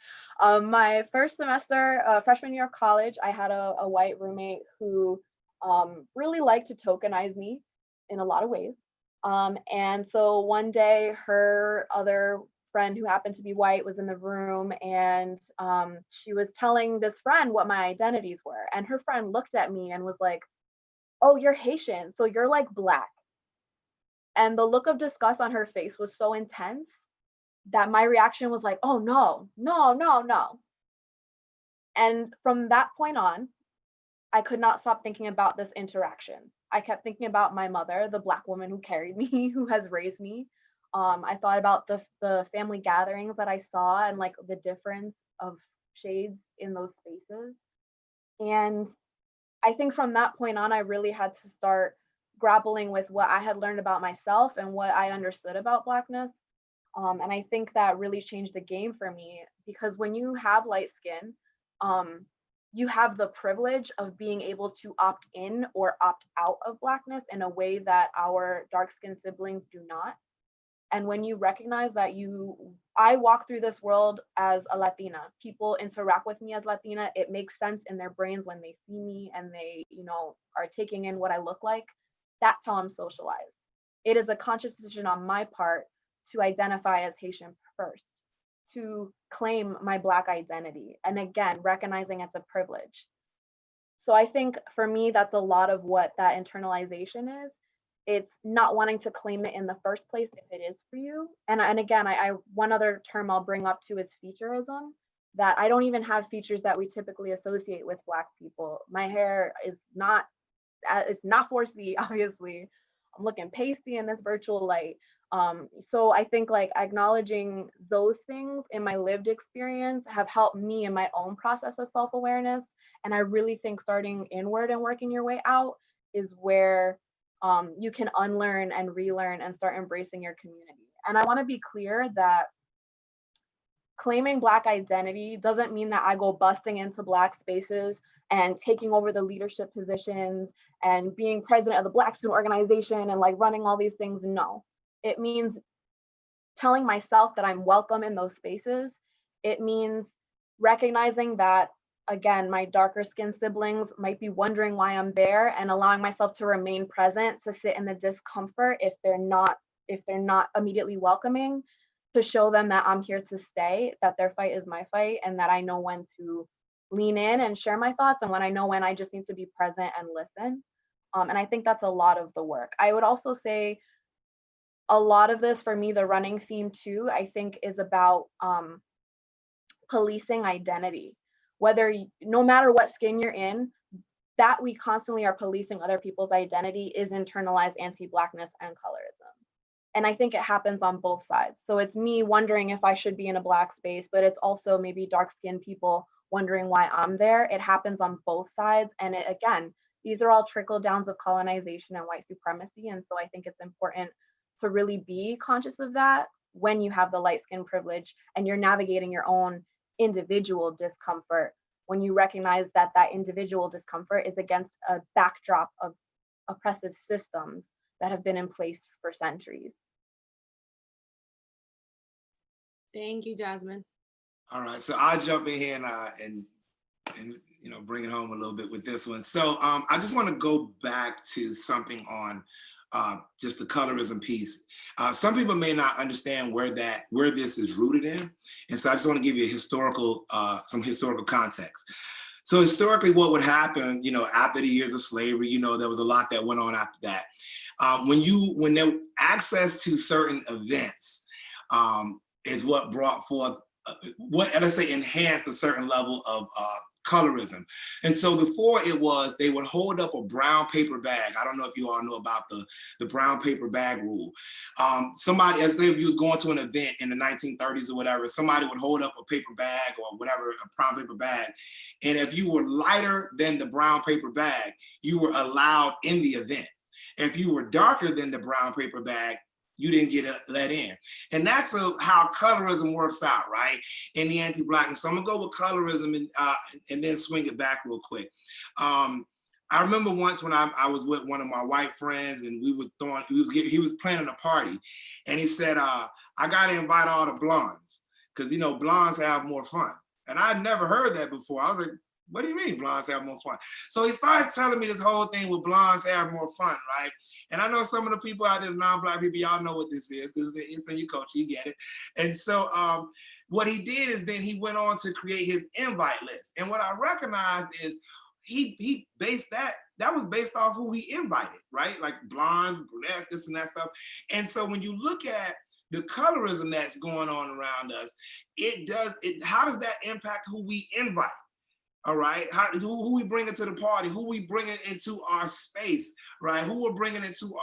Speaker 4: My first semester, freshman year of college, I had a white roommate who really liked to tokenize me in a lot of ways. And so one day, her other friend who happened to be white was in the room, and she was telling this friend what my identities were. And her friend looked at me and was like, oh, you're Haitian, so you're like Black. And the look of disgust on her face was so intense that my reaction was like, oh, no, no, no, no. And from that point on, I could not stop thinking about this interaction. I kept thinking about my mother, the Black woman who carried me, who has raised me. I thought about the family gatherings that I saw and like the difference of shades in those spaces. And I think from that point on, I really had to start grappling with what I had learned about myself and what I understood about Blackness. And I think that really changed the game for me, because when you have light skin, you have the privilege of being able to opt in or opt out of Blackness in a way that our dark-skinned siblings do not. And when you recognize that I walk through this world as a Latina, people interact with me as Latina, it makes sense in their brains when they see me and they, are taking in what I look like. That's how I'm socialized. It is a conscious decision on my part to identify as Haitian first, to claim my Black identity. And again, recognizing it's a privilege. So I think for me, that's a lot of what that internalization is. It's not wanting to claim it in the first place if it is for you. And again, I one other term I'll bring up too is featureism, that I don't even have features that we typically associate with Black people. My hair is not, it's not 4C, obviously. I'm looking pasty in this virtual light. So I think like acknowledging those things in my lived experience have helped me in my own process of self-awareness. And I really think starting inward and working your way out is where you can unlearn and relearn and start embracing your community. And I want to be clear that claiming Black identity doesn't mean that I go busting into Black spaces and taking over the leadership positions and being president of the Black student organization and like running all these things. No, it means telling myself that I'm welcome in those spaces. It means recognizing that, again, my darker skinned siblings might be wondering why I'm there, and allowing myself to remain present, to sit in the discomfort if they're not immediately welcoming, to show them that I'm here to stay, that their fight is my fight, and that I know when to lean in and share my thoughts, and when I know when I just need to be present and listen. And I think that's a lot of the work. I would also say a lot of this for me, the running theme too, I think is about policing identity. No matter what skin you're in, that we constantly are policing other people's identity is internalized anti-Blackness and colorism. And I think it happens on both sides. So it's me wondering if I should be in a Black space, but it's also maybe dark-skinned people wondering why I'm there. It happens on both sides. And again, these are all trickle downs of colonization and white supremacy. And so I think it's important to really be conscious of that when you have the light skin privilege and you're navigating your own individual discomfort, when you recognize that that individual discomfort is against a backdrop of oppressive systems that have been in place for centuries.
Speaker 2: Thank you, Jasmine.
Speaker 3: All right, so I'll jump in here and bring it home a little bit with this one. So I just want to go back to something on just the colorism piece. Some people may not understand where this is rooted in, and so I just want to give you some historical context. So historically, what would happen, after the years of slavery, there was a lot that went on after that. When there access to certain events is what brought forth, let's say, enhanced a certain level of colorism. And so before they would hold up a brown paper bag. I don't know if you all know about the brown paper bag rule. Somebody, as if you was going to an event in the 1930s or whatever, somebody would hold up a paper bag or whatever, a brown paper bag. And if you were lighter than the brown paper bag, you were allowed in the event. If you were darker than the brown paper bag, you didn't get let in. And that's how colorism works out, right? In the anti-Blackness. So I'm gonna go with colorism and then swing it back real quick. I remember once when I was with one of my white friends and he was planning a party, and he said, I gotta invite all the blondes, because blondes have more fun. And I'd never heard that before. I was like, what do you mean blondes have more fun? So he starts telling me this whole thing with blondes have more fun, right? And I know some of the people out there, non-Black people, y'all know what this is because it's in your culture, you get it. And so what he did is then he went on to create his invite list. And what I recognized is he based that was based off who he invited, right? Like blondes, brunettes, this and that stuff. And so when you look at the colorism that's going on around us, how does that impact who we invite? All right, who we bringing to the party, who we bringing into our space, right? Who we're bringing into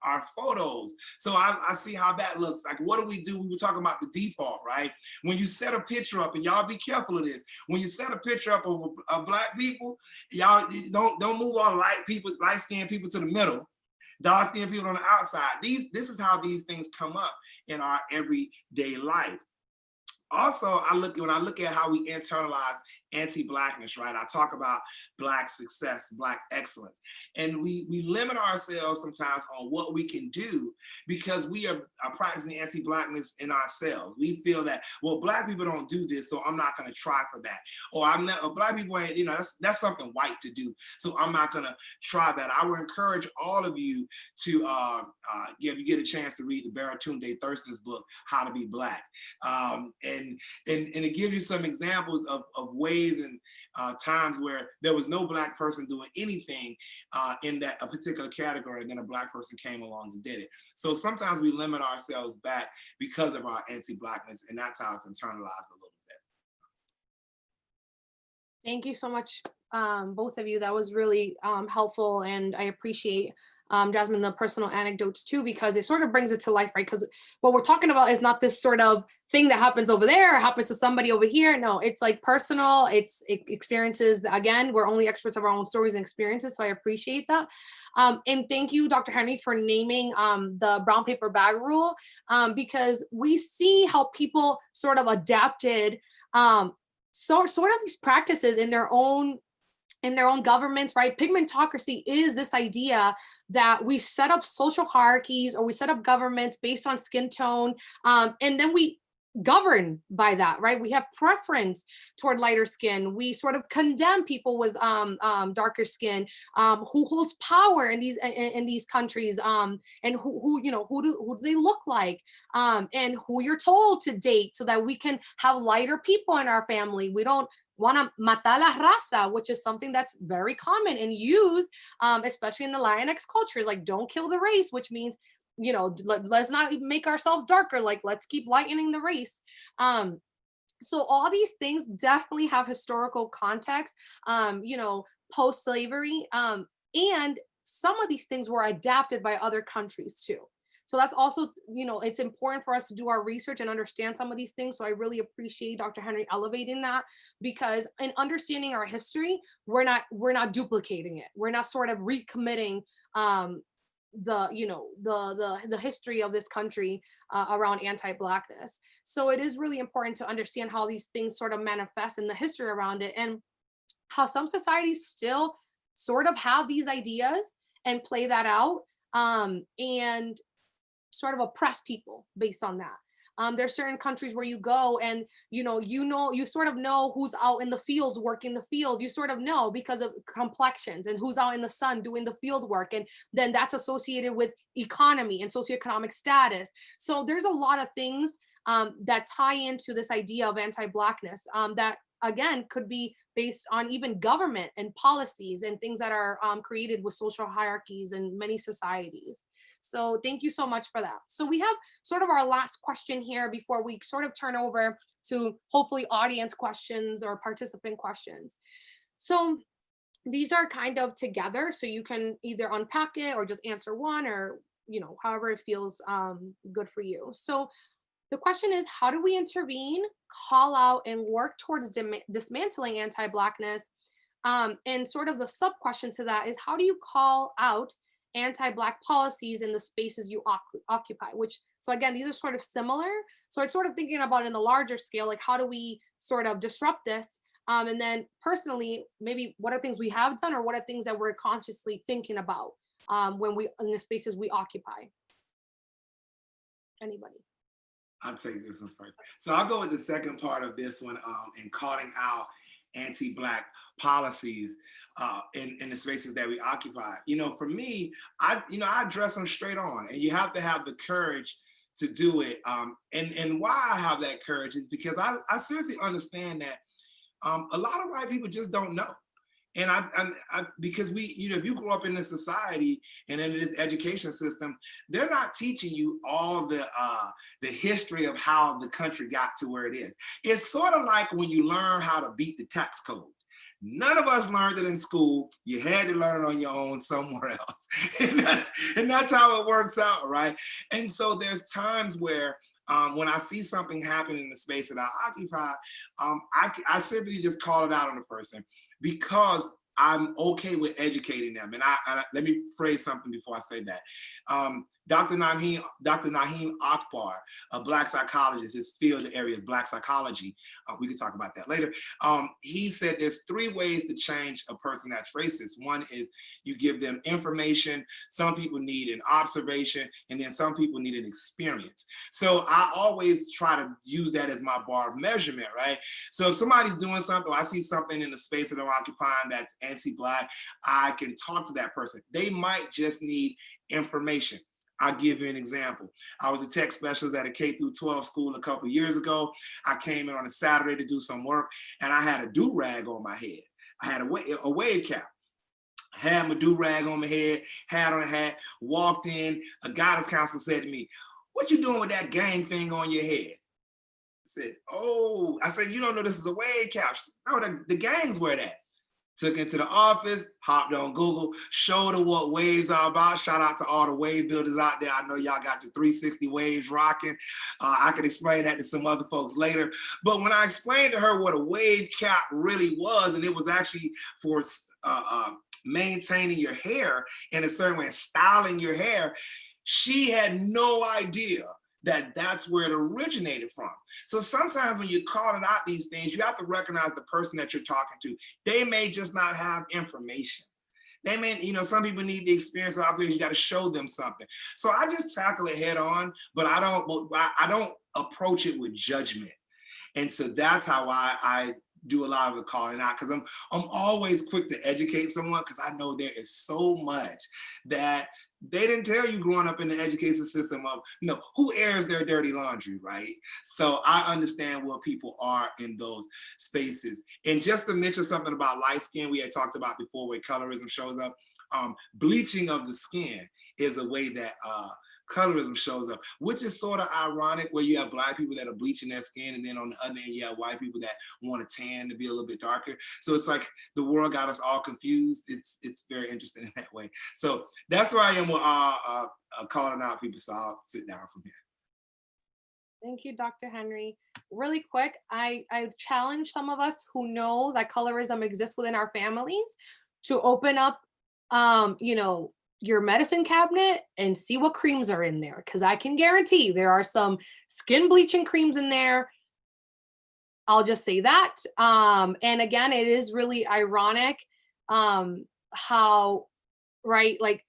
Speaker 3: our photos. So I see how that looks like. What do? We were talking about the default, right? When you set a picture up, and y'all be careful of this. When you set a picture up of Black people, y'all don't move all light-skinned people to the middle, dark-skinned people on the outside. This is how these things come up in our everyday life. Also, when I look at how we internalize anti-Blackness, right? I talk about Black success, Black excellence. And we limit ourselves sometimes on what we can do because we are practicing anti-Blackness in ourselves. We feel that, well, Black people don't do this, so I'm not gonna try for that. Or Black people ain't, that's something white to do, so I'm not gonna try that. I would encourage all of you to, if you get a chance to read the Baratunde Thurston's book, How to Be Black. And it gives you some examples of ways and times where there was no Black person doing anything in a particular category, and then a Black person came along and did it. So sometimes we limit ourselves back because of our anti-Blackness, and that's how it's internalized a little bit.
Speaker 2: Thank you so much, both of you. That was really helpful, and I appreciate, Jasmine, the personal anecdotes too, because it sort of brings it to life, right? Because what we're talking about is not this sort of thing that happens over there or happens to somebody over here. No, it's like personal, it's experiences. Again, we're only experts of our own stories and experiences, so I appreciate that. And thank you, Dr. Henry, for naming the brown paper bag rule, because we see how people sort of adapted sort of these practices in their own governments, right? Pigmentocracy is this idea that we set up social hierarchies or we set up governments based on skin tone, and then we govern by that, right? We have preference toward lighter skin. We sort of condemn people with darker skin, who holds power in these countries, and who do they look like, and who you're told to date so that we can have lighter people in our family. We don't want to matar la raza, which is something that's very common and used, especially in the Latinx cultures, like don't kill the race, which means, let's not make ourselves darker, like let's keep lightening the race. So all these things definitely have historical context, post-slavery, and some of these things were adapted by other countries too. So that's also, it's important for us to do our research and understand some of these things. So I really appreciate Dr. Henry elevating that, because in understanding our history, we're not duplicating it. We're not sort of recommitting the history of this country around anti-Blackness. So it is really important to understand how these things sort of manifest in the history around it, and how some societies still sort of have these ideas and play that out, and sort of oppress people based on that. There's certain countries where you go and you sort of know who's out in the field working the field. You sort of know because of complexions and who's out in the sun doing the field work, and then that's associated with economy and socioeconomic status. So there's a lot of things that tie into this idea of anti-Blackness that again, could be based on even government and policies and things that are created with social hierarchies in many societies. So thank you so much for that. So we have sort of our last question here before we sort of turn over to hopefully audience questions or participant questions. So these are kind of together, so you can either unpack it or just answer one, or however it feels good for you. So the question is, how do we intervene, call out, and work towards dismantling anti-Blackness? And sort of the sub question to that is, how do you call out anti-Black policies in the spaces you occupy? So again, these are sort of similar. So it's sort of thinking about in the larger scale, like how do we sort of disrupt this? And then personally, maybe what are things we have done, or what are things that we're consciously thinking about when we in the spaces we occupy? Anybody?
Speaker 3: I'll take this one first. So I'll go with the second part of this one, in calling out anti-Black policies in the spaces that we occupy. For me, I address them straight on, and you have to have the courage to do it. And why I have that courage is because I seriously understand that a lot of white people just don't know. And because if you grow up in this society and in this education system, they're not teaching you all the history of how the country got to where it is. It's sort of like when you learn how to beat the tax code. None of us learned it in school. You had to learn it on your own somewhere else. and that's how it works out, right? And so there's times where when I see something happen in the space that I occupy, I simply just call it out on the person, because I'm okay with educating them. And I let me phrase something before I say that. Dr. Naheem Akbar, a Black psychologist, his field area is Black psychology. We can talk about that later. He said there's 3 ways to change a person that's racist. One is you give them information. Some people need an observation, and then some people need an experience. So I always try to use that as my bar of measurement, right? So if somebody's doing something, or I see something in the space that I'm occupying that's anti-Black, I can talk to that person. They might just need information. I'll give you an example. I was a tech specialist at a K through 12 school a couple of years ago. I came in on a Saturday to do some work, and I had a do-rag on my head. I had a wave cap. I had my do-rag on my head, hat on a hat, walked in. A guidance counselor said to me, "What you doing with that gang thing on your head?" I said, "Oh," I said, "You don't know this is a wave cap." She said, "No, the gangs wear that." Took it to the office, hopped on Google, showed her what waves are about. Shout out to all the wave builders out there. I know y'all got the 360 waves rocking. I could explain that to some other folks later. But when I explained to her what a wave cap really was, and it was actually for maintaining your hair in a certain way, styling your hair, she had no idea that that's where it originated from. So sometimes when you're calling out these things, you have to recognize the person that you're talking to. They may just not have information. They may, some people need the experience of opportunity. You got to show them something. So I just tackle it head on, but I don't approach it with judgment. And so that's how I do a lot of the calling out, because I'm always quick to educate someone, because I know there is so much that they didn't tell you growing up in the education system of, who airs their dirty laundry, right? So I understand where people are in those spaces. And just to mention something about light skin, we had talked about before where colorism shows up. Bleaching of the skin is a way that colorism shows up, which is sort of ironic, where you have Black people that are bleaching their skin, and then on the other end, you have white people that want to tan to be a little bit darker. So it's like the world got us all confused. It's very interesting in that way. So that's where I am with calling out people. So I'll sit down from here.
Speaker 2: Thank you, Dr. Henry. Really quick, I challenge some of us who know that colorism exists within our families to open up, your medicine cabinet and see what creams are in there, because I can guarantee there are some skin bleaching creams in there. I'll just say that. And again, it is really ironic how, right, like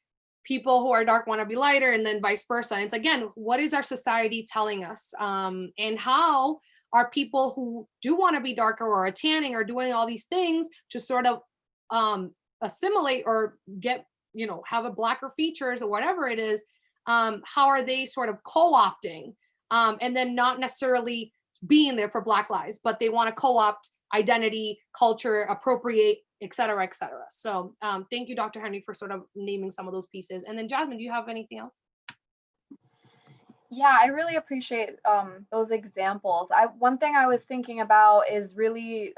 Speaker 2: people who are dark want to be lighter, and then vice versa. And it's, again, what is our society telling us? And how are people who do want to be darker or are tanning or doing all these things to sort of assimilate or get, have a blacker features or whatever it is, how are they sort of co-opting and then not necessarily being there for Black lives, but they want to co-opt identity, culture, appropriate, et cetera, et cetera. So thank you, Dr. Henry, for sort of naming some of those pieces. And then Jasmine, do you have anything else?
Speaker 4: Yeah, I really appreciate those examples. One thing I was thinking about is really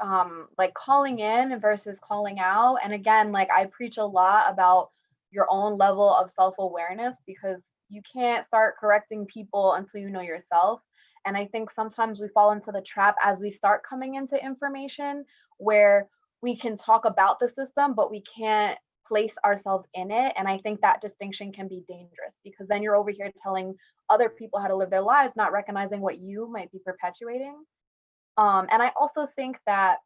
Speaker 4: like calling in versus calling out. And again, like I preach a lot about your own level of self-awareness, because you can't start correcting people until you know yourself. And I think sometimes we fall into the trap as we start coming into information where we can talk about the system, but we can't place ourselves in it. And I think that distinction can be dangerous, because then you're over here telling other people how to live their lives, not recognizing what you might be perpetuating. And I also think that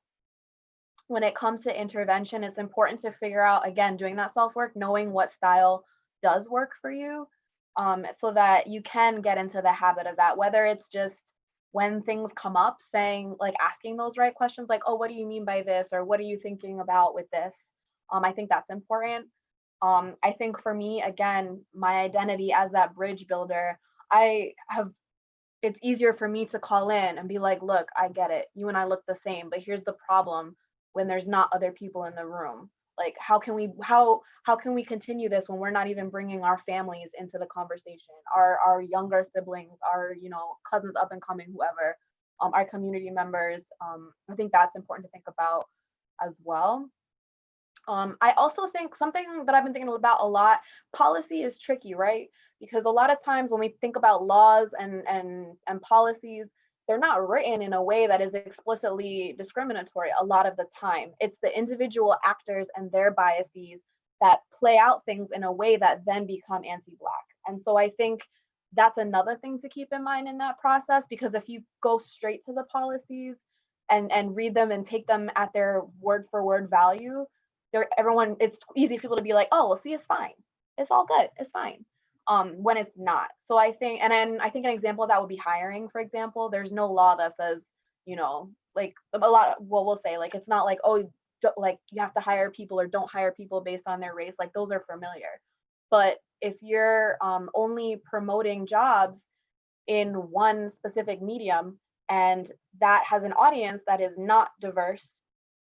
Speaker 4: when it comes to intervention, it's important to figure out, again, doing that self-work, knowing what style does work for you, so that you can get into the habit of that, whether it's just when things come up, saying, like asking those right questions, like, oh, what do you mean by this? Or what are you thinking about with this? I think that's important. I think for me, again, my identity as that bridge builder, it's easier for me to call in and be like, look, I get it. You and I look the same, but here's the problem when there's not other people in the room. Like, how can we continue this when we're not even bringing our families into the conversation, our younger siblings, our, cousins up and coming, whoever, our community members. I think that's important to think about as well. I also think something that I've been thinking about a lot, policy is tricky, right? Because a lot of times when we think about laws and policies, they're not written in a way that is explicitly discriminatory a lot of the time. It's the individual actors and their biases that play out things in a way that then become anti-Black. And so I think that's another thing to keep in mind in that process, because if you go straight to the policies and read them and take them at their word for word value, it's easy for people to be like, oh, well, see, it's fine. It's all good. It's fine. When it's not. So I think, and then I think an example of that would be hiring, for example. There's no law that says, like we'll say, like, it's not like, oh, like you have to hire people or don't hire people based on their race. Like, those are familiar. But if you're only promoting jobs in one specific medium and that has an audience that is not diverse,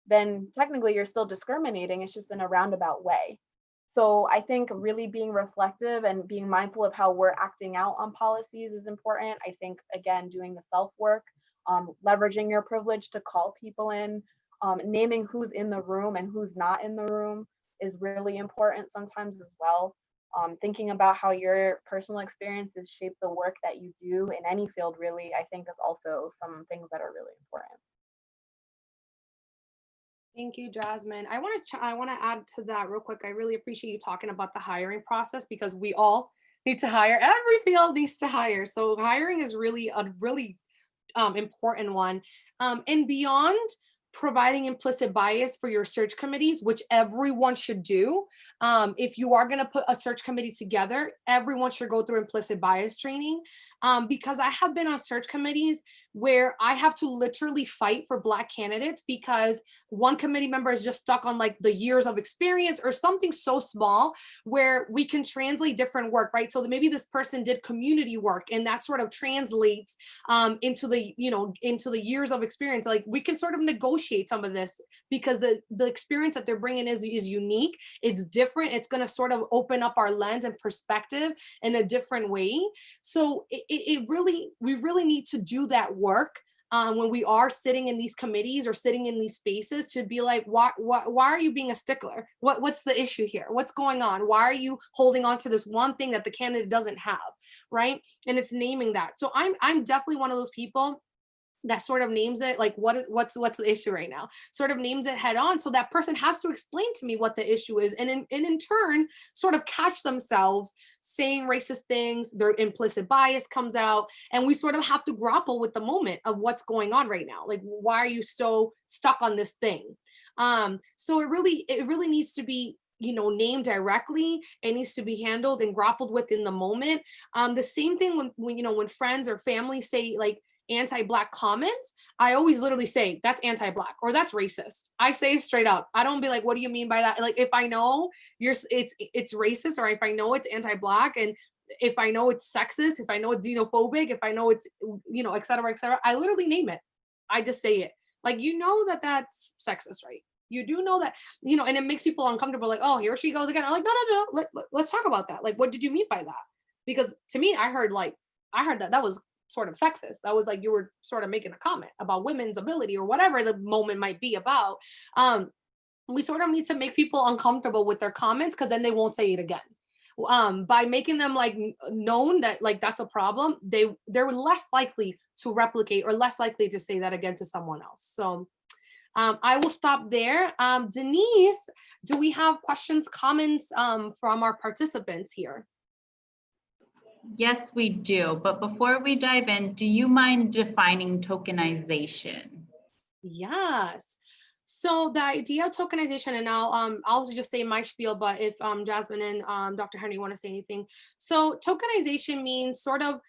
Speaker 4: then technically you're still discriminating. It's just in a roundabout way. So I think really being reflective and being mindful of how we're acting out on policies is important. I think, again, doing the self-work, leveraging your privilege to call people in, naming who's in the room and who's not in the room is really important sometimes as well. Thinking about how your personal experiences shape the work that you do in any field, really, I think is also some things that are really important.
Speaker 2: Thank you, Jasmine. I want to add to that real quick. I really appreciate you talking about the hiring process, because we all need to hire. Every field needs to hire. So hiring is really a really important one. And beyond providing implicit bias for your search committees, which everyone should do. If you are going to put a search committee together, everyone should go through implicit bias training, because I have been on search committees where I have to literally fight for Black candidates because one committee member is just stuck on like the years of experience or something so small where we can translate different work, right? So maybe this person did community work and that sort of translates into the years of experience. Like we can sort of negotiate some of this because the experience that they're bringing is unique. It's different. It's going to sort of open up our lens and perspective in a different way. So we really need to do that work when we are sitting in these committees or sitting in these spaces, to be like, why are you being a stickler? What's the issue here? What's going on? Why are you holding on to this one thing that the candidate doesn't have, right? And it's naming that. So I'm definitely one of those people that sort of names it, like what's the issue right now, sort of names it head on, so that person has to explain to me what the issue is, and in turn sort of catch themselves saying racist things, their implicit bias comes out, and we sort of have to grapple with the moment of what's going on right now. Like, why are you so stuck on this thing? So it really needs to be named directly. It needs to be handled and grappled with in the moment. The same thing when friends or family say like anti-Black comments, I always literally say that's anti-Black or that's racist. I say straight up. I don't be like, what do you mean by that? Like, if I know it's racist, or if I know it's anti-Black, and if I know it's sexist, if I know it's xenophobic, if I know it's et cetera, I literally name it. I just say it. Like, you know that that's sexist, right? You do know that, you know, and it makes people uncomfortable. Like, oh, here she goes again. I'm like, no. Let's talk about that. Like, what did you mean by that? Because to me, I heard that was sort of sexist. That was like, you were sort of making a comment about women's ability or whatever the moment might be about. We sort of need to make people uncomfortable with their comments, because then they won't say it again. By making them like known that like that's a problem, they're less likely to replicate or less likely to say that again to someone else. So I will stop there. Denise, do we have questions, comments from our participants here?
Speaker 1: Yes, we do. But before we dive in, do you mind defining tokenization?
Speaker 2: Yes. So the idea of tokenization, and I'll just say my spiel, but if Jasmine and Dr. Henry want to say anything. So tokenization means sort of,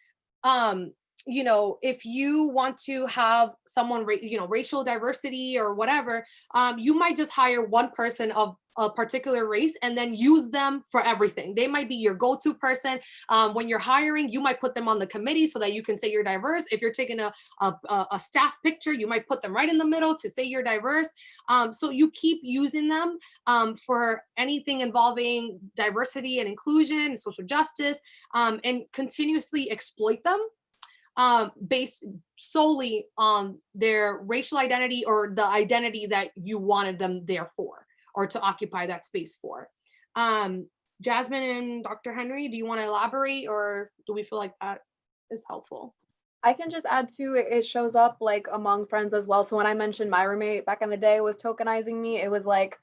Speaker 2: you know, if you want to have someone, you know, racial diversity or whatever, you might just hire one person of a particular race and then use them for everything. They might be your go-to person. When you're hiring, you might put them on the committee so that you can say you're diverse. If you're taking a staff picture, you might put them right in the middle to say you're diverse. So you keep using them for anything involving diversity and inclusion, social justice, and continuously exploit them based solely on their racial identity or the identity that you wanted them there for, or to occupy that space for. Jasmine and Dr. Henry, do you want to elaborate, or do we feel like that is helpful?
Speaker 4: I can just add to it, it shows up like among friends as well. So when I mentioned my roommate back in the day was tokenizing me, it was like,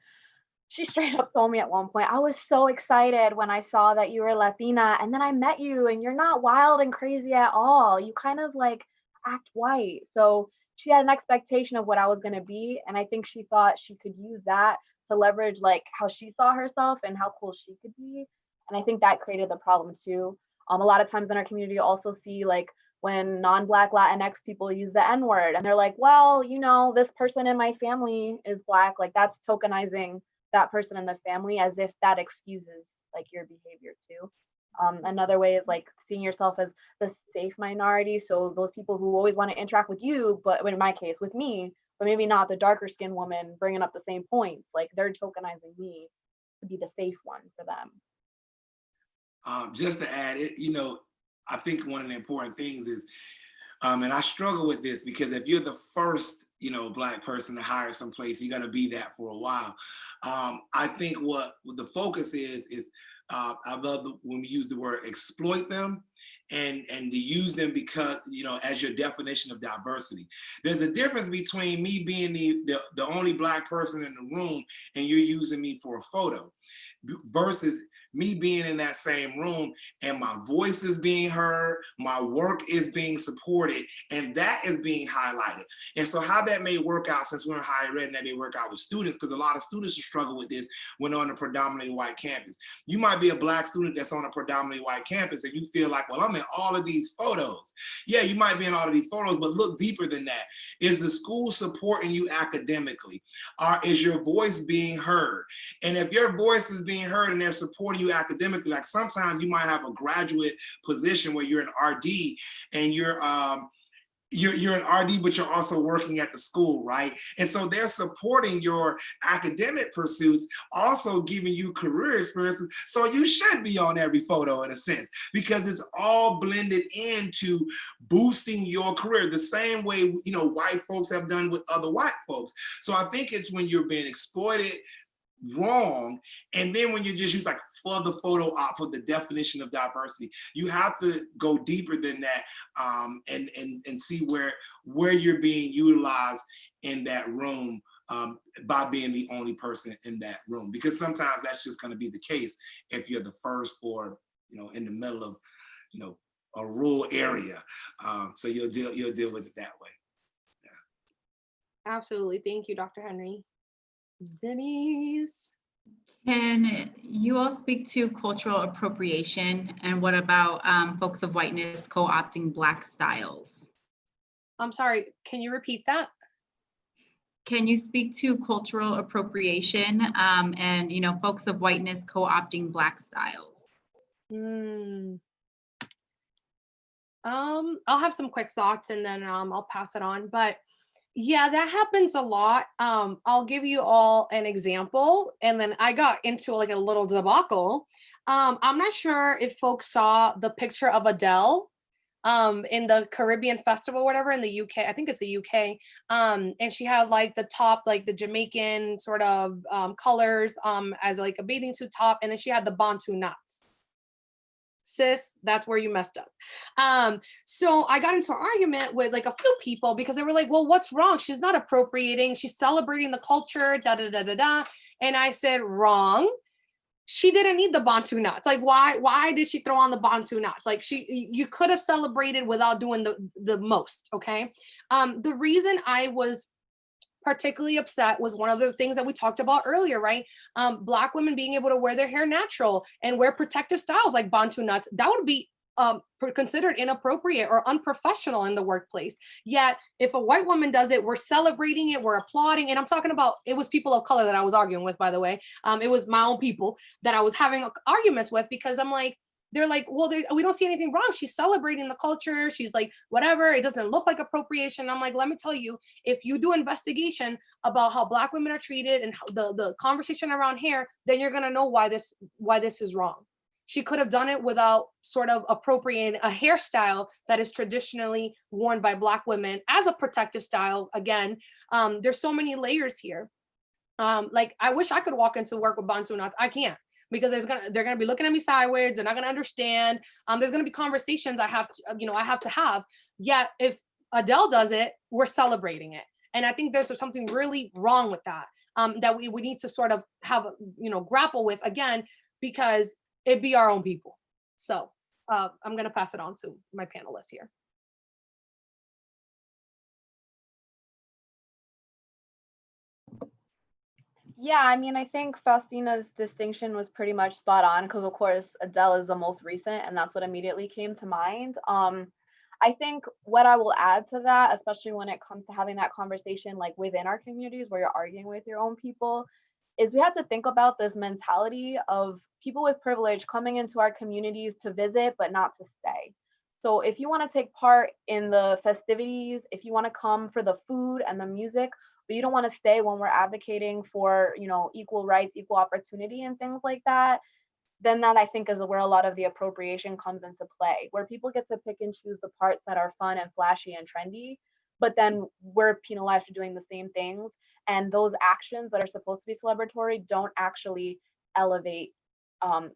Speaker 4: she straight up told me at one point, I was so excited when I saw that you were Latina, and then I met you and you're not wild and crazy at all. You kind of like act white. So she had an expectation of what I was going to be. And I think she thought she could use that to leverage like how she saw herself and how cool she could be. And I think that created the problem too. A lot of times in our community, you also see like when non-Black Latinx people use the N-word and they're like, well, you know, this person in my family is Black, like that's tokenizing that person in the family as if that excuses like your behavior too. Another way is like seeing yourself as the safe minority. So those people who always want to interact with you, but in my case with me, but maybe not the darker skinned woman bringing up the same points, like they're tokenizing me to be the safe one for them.
Speaker 3: Just to add it, you know, I think one of the important things is, and I struggle with this because if you're the first, you know, Black person to hire someplace, you're going to be that for a while. I think what the focus is I love when we use the word exploit them and to use them because, you know, as your definition of diversity. There's a difference between me being the only Black person in the room and you're using me for a photo versus me being in that same room and my voice is being heard, my work is being supported, and that is being highlighted. And so how that may work out, since we're in higher ed, and that may work out with students, because a lot of students struggle with this when on a predominantly white campus. You might be a Black student that's on a predominantly white campus and you feel like, well, I'm in all of these photos. Yeah, you might be in all of these photos, but look deeper than that. Is the school supporting you academically? Is your voice being heard? And if your voice is being heard and they're supporting you academically, like sometimes you might have a graduate position where you're an RD and you're an RD, but you're also working at the school, right? And so they're supporting your academic pursuits, also giving you career experiences. So you should be on every photo in a sense, because it's all blended into boosting your career the same way, you know, white folks have done with other white folks. So I think it's when you're being exploited wrong, and then when you just use like for the photo op for the definition of diversity, you have to go deeper than that, and see where you're being utilized in that room by being the only person in that room, because sometimes that's just going to be the case if you're the first, or you know, in the middle of, you know, a rural area. So you'll deal with it that way. Yeah.
Speaker 2: Absolutely. Thank you, Dr. Henry. Denise.
Speaker 1: Can you all speak to cultural appropriation, and what about folks of whiteness co-opting Black styles?
Speaker 2: I'm sorry, can you repeat that?
Speaker 1: Can you speak to cultural appropriation and, you know, folks of whiteness co-opting Black styles?
Speaker 2: I'll have some quick thoughts and then I'll pass it on. But Yeah, that happens a lot. I'll give you all an example, and then I got into like a little debacle. I'm not sure if folks saw the picture of Adele in the Caribbean festival, whatever, in the UK. I think it's the UK. And she had like the top, like the Jamaican sort of colors as like a bathing suit top, and then she had the Bantu knots. Sis, that's where you messed up. So I got into an argument with like a few people because they were like, well, what's wrong? She's not appropriating, she's celebrating the culture, da da da da da. And I said, wrong. She didn't need the Bantu knots. Like, why did she throw on the Bantu knots? Like, you could have celebrated without doing the most, okay? The reason I was particularly upset was one of the things that we talked about earlier, right? Black women being able to wear their hair natural and wear protective styles like Bantu knots, that would be considered inappropriate or unprofessional in the workplace. Yet, if a white woman does it, we're celebrating it, we're applauding. And I'm talking about, it was people of color that I was arguing with, by the way. It was my own people that I was having arguments with, because I'm like, they're like, well, we don't see anything wrong. She's celebrating the culture. She's like, whatever. It doesn't look like appropriation. I'm like, let me tell you, if you do investigation about how Black women are treated and how the conversation around hair, then you're gonna know why this is wrong. She could have done it without sort of appropriating a hairstyle that is traditionally worn by Black women as a protective style. Again, there's so many layers here. Like, I wish I could walk into work with Bantu knots. I can't, because they're gonna be looking at me sideways. They're not gonna understand. There's gonna be conversations I have to have. Yet if Adele does it, we're celebrating it. And I think there's something really wrong with that, that we need to sort of have, grapple with again, because it be our own people. So I'm gonna pass it on to my panelists here.
Speaker 4: Yeah, I mean, I think Faustina's distinction was pretty much spot on, because of course Adele is the most recent, and that's what immediately came to mind. I think what I will add to that, especially when it comes to having that conversation like within our communities where you're arguing with your own people, is we have to think about this mentality of people with privilege coming into our communities to visit but not to stay. So if you want to take part in the festivities, if you want to come for the food and the music, but you don't want to stay when we're advocating for, equal rights, equal opportunity and things like that, then that I think is where a lot of the appropriation comes into play, where people get to pick and choose the parts that are fun and flashy and trendy, but then we're penalized for doing the same things. And those actions that are supposed to be celebratory don't actually elevate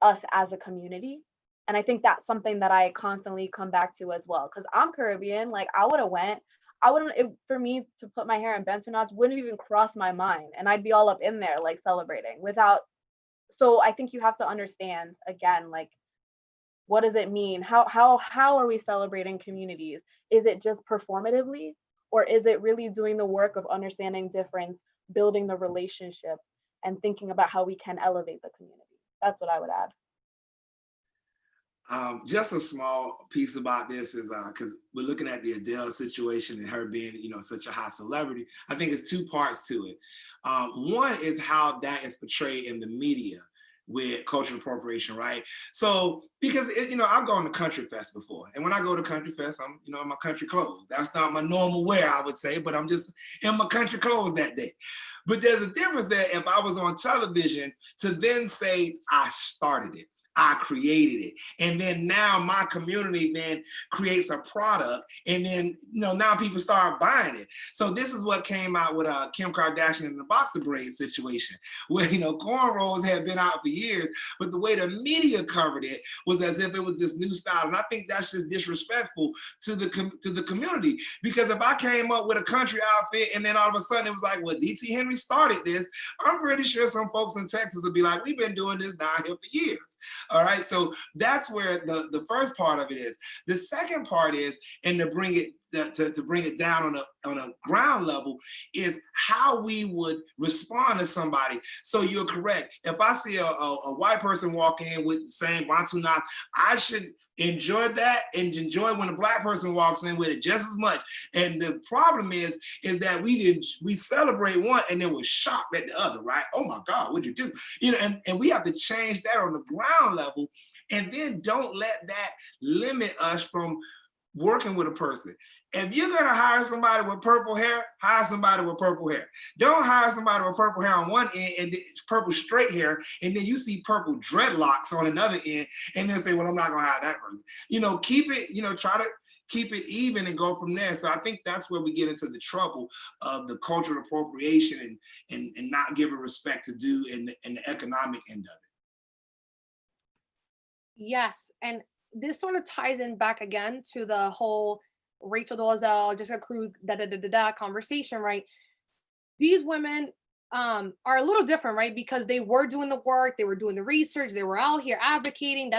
Speaker 4: us as a community. And I think that's something that I constantly come back to as well, because I'm Caribbean. Like, I would have went. I wouldn't, for me to put my hair in Bantu knots wouldn't even cross my mind, and I'd be all up in there like celebrating without. So I think you have to understand again, like, what does it mean? How are we celebrating communities? Is it just performatively, or is it really doing the work of understanding difference, building the relationship, and thinking about how we can elevate the community? That's what I would add.
Speaker 3: Just a small piece about this is because we're looking at the Adele situation and her being, such a high celebrity. I think it's two parts to it. One is how that is portrayed in the media with cultural appropriation, right? So, because, I've gone to Country Fest before. And when I go to Country Fest, I'm, in my country clothes. That's not my normal wear, I would say, but I'm just in my country clothes that day. But there's a difference there if I was on television to then say I started it. I created it. And then now my community then creates a product, and then, now people start buying it. So this is what came out with Kim Kardashian and the boxer braid situation, where, cornrows had been out for years, but the way the media covered it was as if it was this new style. And I think that's just disrespectful to the community, because if I came up with a country outfit and then all of a sudden it was like, well, D.T. Henry started this, I'm pretty sure some folks in Texas would be like, we've been doing this down here for years. All right, so that's where the first part of it is. The second part is, and to bring it down on a ground level, is how we would respond to somebody. So you're correct. If I see a white person walk in with the same Bantu knot, I should enjoy that and enjoy when a Black person walks in with it just as much. And the problem is that we celebrate one and then we're shocked at the other, right? Oh my God, what'd you do? And we have to change that on the ground level, and then don't let that limit us from working with a person. If you're gonna hire somebody with purple hair, hire somebody with purple hair. Don't hire somebody with purple hair on one end and purple straight hair, and then you see purple dreadlocks on another end, and then say, well, I'm not gonna hire that person. You know, keep it, you know, try to keep it even and go from there. So I think that's where we get into the trouble of the cultural appropriation and not giving respect to due in the economic end of it.
Speaker 2: Yes, and this sort of ties in back again to the whole Rachel Dolezal, Jessica Cruz, conversation, right? These women are a little different, right? Because they were doing the work, they were doing the research, they were out here advocating,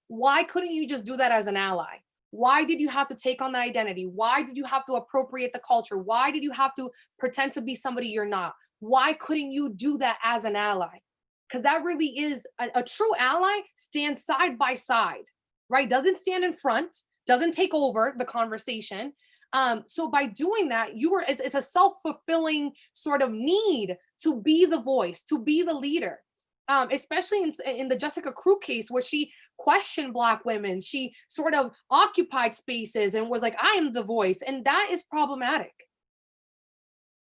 Speaker 2: Why couldn't you just do that as an ally? Why did you have to take on the identity? Why did you have to appropriate the culture? Why did you have to pretend to be somebody you're not? Why couldn't you do that as an ally? Because that really is a true ally stands side by side, right? Doesn't stand in front, doesn't take over the conversation. So by doing that, it's a self-fulfilling sort of need to be the voice, to be the leader. Especially in the Jessica Cruz case, where she questioned Black women, she sort of occupied spaces and was like, I am the voice. And that is problematic.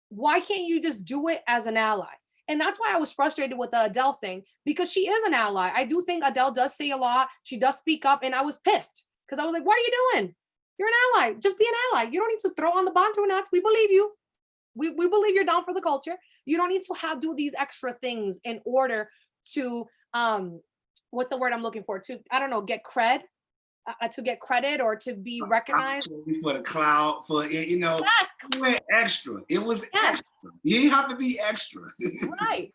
Speaker 2: Why can't you just do it as an ally? And that's why I was frustrated with the Adele thing, because she is an ally. I do think Adele does say a lot. She does speak up. And I was pissed because I was like, what are you doing? You're an ally. Just be an ally. You don't need to throw on the Bantu knots. We believe you. We believe you're down for the culture. You don't need to do these extra things in order to, what's the word I'm looking for? To, I don't know, get cred, to get credit or to be recognized.
Speaker 3: For the cloud, for, you know,
Speaker 2: Yes.
Speaker 3: you went extra. It was
Speaker 2: Yes.
Speaker 3: extra. You have to be extra.
Speaker 2: Right.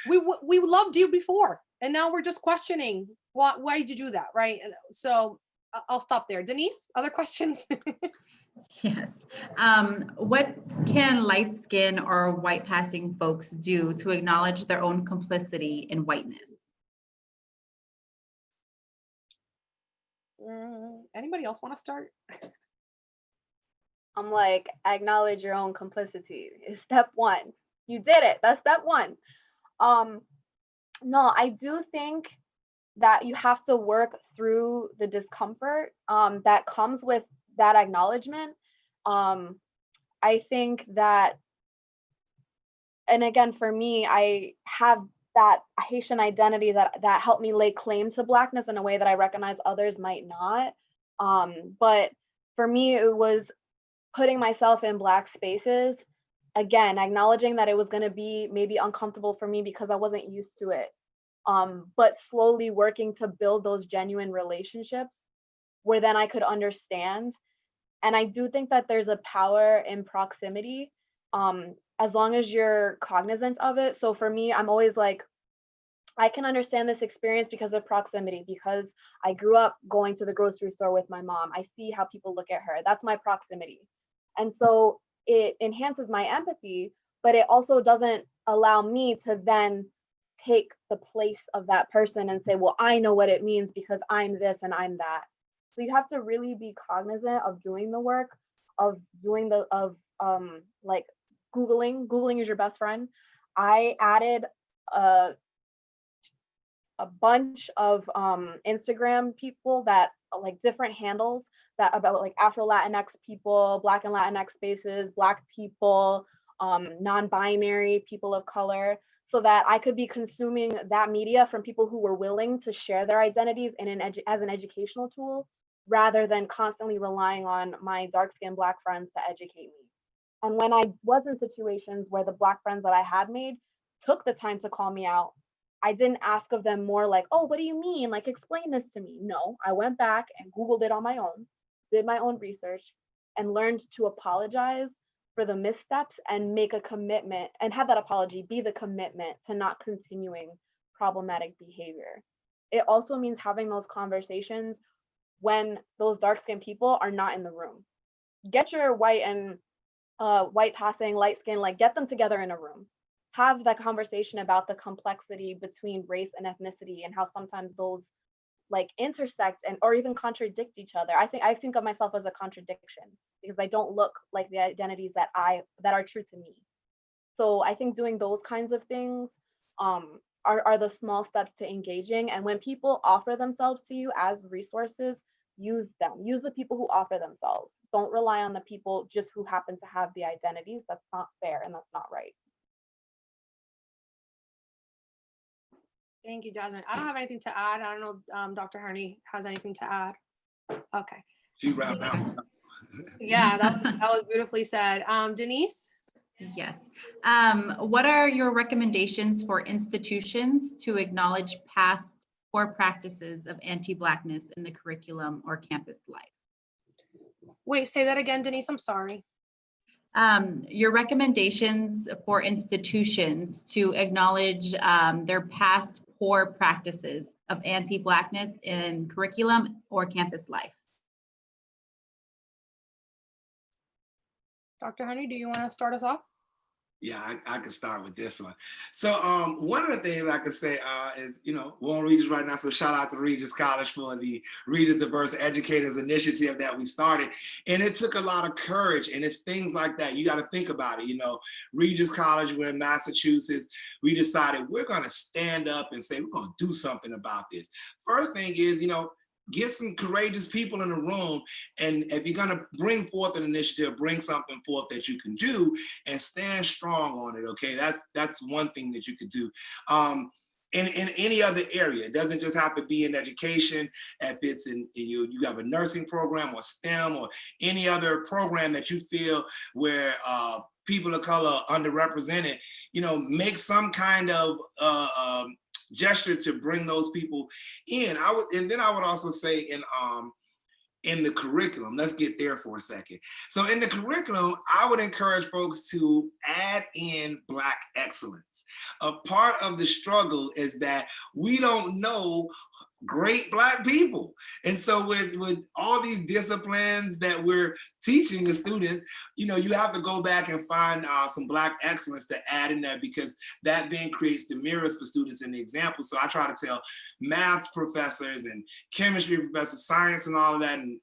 Speaker 2: We loved you before, and now we're just questioning why did you do that, right? And so I'll stop there. Denise, other questions?
Speaker 1: Yes. What can light skin or white passing folks do to acknowledge their own complicity in whiteness?
Speaker 2: Anybody else want to start?
Speaker 4: I'm like, acknowledge your own complicity is step one. You did it. That's step one. No, I do think that you have to work through the discomfort that comes with that acknowledgement. I think that, and again, for me, I have that Haitian identity that helped me lay claim to Blackness in a way that I recognize others might not. But for me, it was putting myself in Black spaces, again, acknowledging that it was going to be maybe uncomfortable for me because I wasn't used to it. But slowly working to build those genuine relationships where then I could understand. And I do think that there's a power in proximity, as long as you're cognizant of it. So for me, I'm always like, I can understand this experience because of proximity, because I grew up going to the grocery store with my mom. I see how people look at her. That's my proximity. And so it enhances my empathy, but it also doesn't allow me to then take the place of that person and say, well, I know what it means because I'm this and I'm that. So you have to really be cognizant of doing the work, of doing like Googling is your best friend. I added a bunch of Instagram people that like different handles that about like Afro Latinx people, Black and Latinx spaces, Black people, non-binary people of color, so that I could be consuming that media from people who were willing to share their identities as an educational tool, rather than constantly relying on my dark-skinned Black friends to educate me. And when I was in situations where the Black friends that I had made took the time to call me out, I didn't ask of them more like, oh, what do you mean? Like, explain this to me. No, I went back and Googled it on my own, did my own research, and learned to apologize for the missteps and make a commitment, and have that apology be the commitment to not continuing problematic behavior. It also means having those conversations when those dark-skinned people are not in the room. Get your white and white passing, light skin, like get them together in a room. Have that conversation about the complexity between race and ethnicity and how sometimes those like intersect and or even contradict each other. I think of myself as a contradiction because I don't look like the identities that are true to me. So I think doing those kinds of things are the small steps to engaging. And when people offer themselves to you as resources use them, use the people who offer themselves. Don't rely on the people just who happen to have the identities. That's not fair and that's not right.
Speaker 2: Thank you, Jasmine. I don't have anything to add. I don't know, Dr. Harney has anything to add. Okay.
Speaker 3: She wrapped up.
Speaker 2: Yeah, that was beautifully said. Denise?
Speaker 1: Yes. What are your recommendations for institutions to acknowledge past poor practices of anti-Blackness in the curriculum or campus life?
Speaker 2: Wait, say that again, Denise. I'm sorry.
Speaker 1: Your recommendations for institutions to acknowledge their past poor practices of anti-Blackness in curriculum or campus life.
Speaker 2: Dr. Honey, do you want to start us off?
Speaker 3: Yeah, I can start with this one. So one of the things I could say is, we're on Regis right now, so shout out to Regis College for the Regis Diverse Educators Initiative that we started. And it took a lot of courage, and it's things like that. You got to think about it. Regis College, we're in Massachusetts. We decided we're going to stand up and say, we're going to do something about this. First thing is, get some courageous people in the room. And if you're gonna bring forth an initiative, bring something forth that you can do and stand strong on it, okay? That's one thing that you could do. In any other area, it doesn't just have to be in education. If it's in you have a nursing program or STEM or any other program that you feel where people of color are underrepresented, make some kind of gesture to bring those people in. I would also say in the curriculum, let's get there for a second. So in the curriculum, I would encourage folks to add in Black excellence. A part of the struggle is that we don't know great Black people. And so with all these disciplines that we're teaching the students, you have to go back and find some Black excellence to add in there, because that then creates the mirrors for students in the example. So I try to tell math professors and chemistry professors, science and all of that, and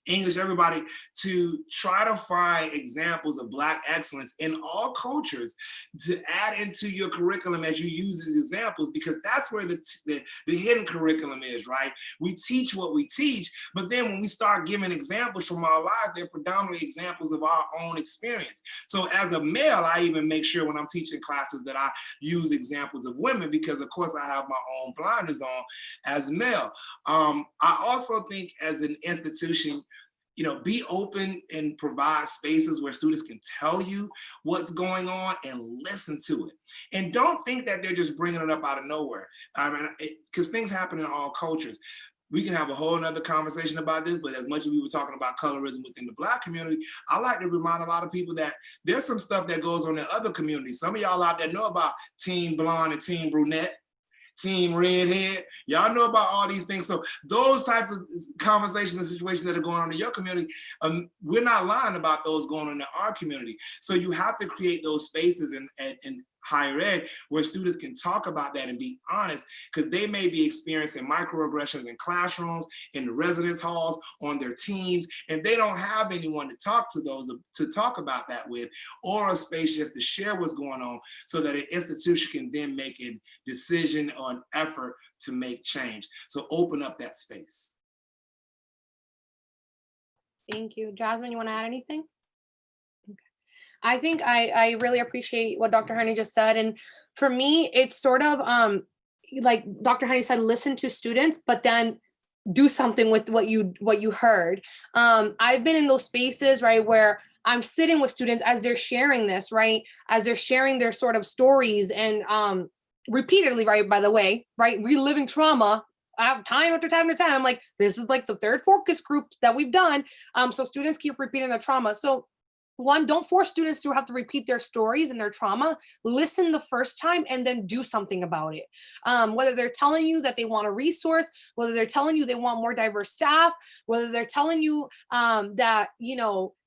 Speaker 3: English, everybody, to try to find examples of Black excellence in all cultures to add into your curriculum as you use these examples, because that's where the hidden curriculum is, right? We teach what we teach, but then when we start giving examples from our life, they're predominantly examples of our own experience. So as a male, I even make sure when I'm teaching classes that I use examples of women, because of course I have my own blinders on as a male. I also think as an institution, be open and provide spaces where students can tell you what's going on and listen to it. And don't think that they're just bringing it up out of nowhere. Because things happen in all cultures. We can have a whole nother conversation about this, but as much as we were talking about colorism within the Black community, I like to remind a lot of people that there's some stuff that goes on in other communities. Some of y'all out there know about Team Blonde and Team Brunette, Team Redhead. Y'all know about all these things. So those types of conversations and situations that are going on in your community, we're not lying about those going on in our community. So you have to create those spaces in higher ed where students can talk about that and be honest, because they may be experiencing microaggressions in classrooms, in the residence halls, on their teams, and they don't have anyone to talk about that with, or a space just to share what's going on, so that an institution can then make a decision or an effort to make change. So open up that space.
Speaker 2: Thank you. Jasmine, you want to add anything? I think I really appreciate what Dr. Honey just said. And for me, it's sort of like Dr. Honey said, listen to students, but then do something with what you heard. I've been in those spaces, right, where I'm sitting with students as they're sharing this, right, as they're sharing their sort of stories and repeatedly, right, by the way, right, reliving trauma time after time after time. I'm like, this is like the third focus group that we've done. So students keep repeating the trauma. So one, don't force students to have to repeat their stories and their trauma. Listen the first time and then do something about it. Whether they're telling you that they want a resource, whether they're telling you they want more diverse staff, whether they're telling you that,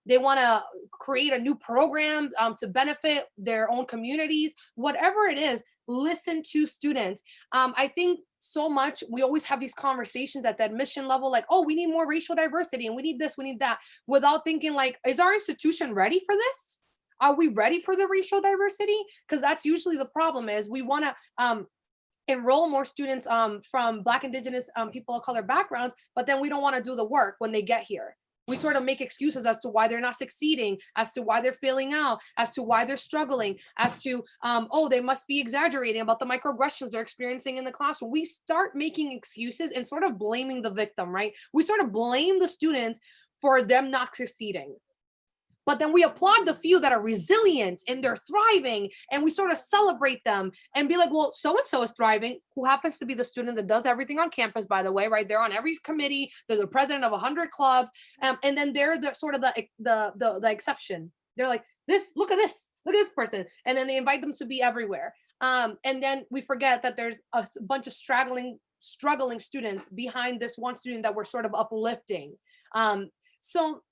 Speaker 2: they want to create a new program to benefit their own communities, whatever it is, listen to students. I think so much, we always have these conversations at the admission level, like, oh, we need more racial diversity and we need this, we need that, without thinking like, is our institution ready for this? Are we ready for the racial diversity? Because that's usually the problem, is we want to enroll more students from Black, Indigenous, people of color backgrounds, but then we don't want to do the work when they get here. We sort of make excuses as to why they're not succeeding, as to why they're failing out, as to why they're struggling, as to, oh, they must be exaggerating about the microaggressions they're experiencing in the classroom. We start making excuses and sort of blaming the victim, right? We sort of blame the students for them not succeeding. But then we applaud the few that are resilient and they're thriving, and we sort of celebrate them and be like, well, so-and-so is thriving, who happens to be the student that does everything on campus, by the way, right? They're on every committee, they're the president of 100 clubs, and then they're the sort of the exception. They're like, look at this person. And then they invite them to be everywhere. And then we forget that there's a bunch of struggling students behind this one student that we're sort of uplifting. So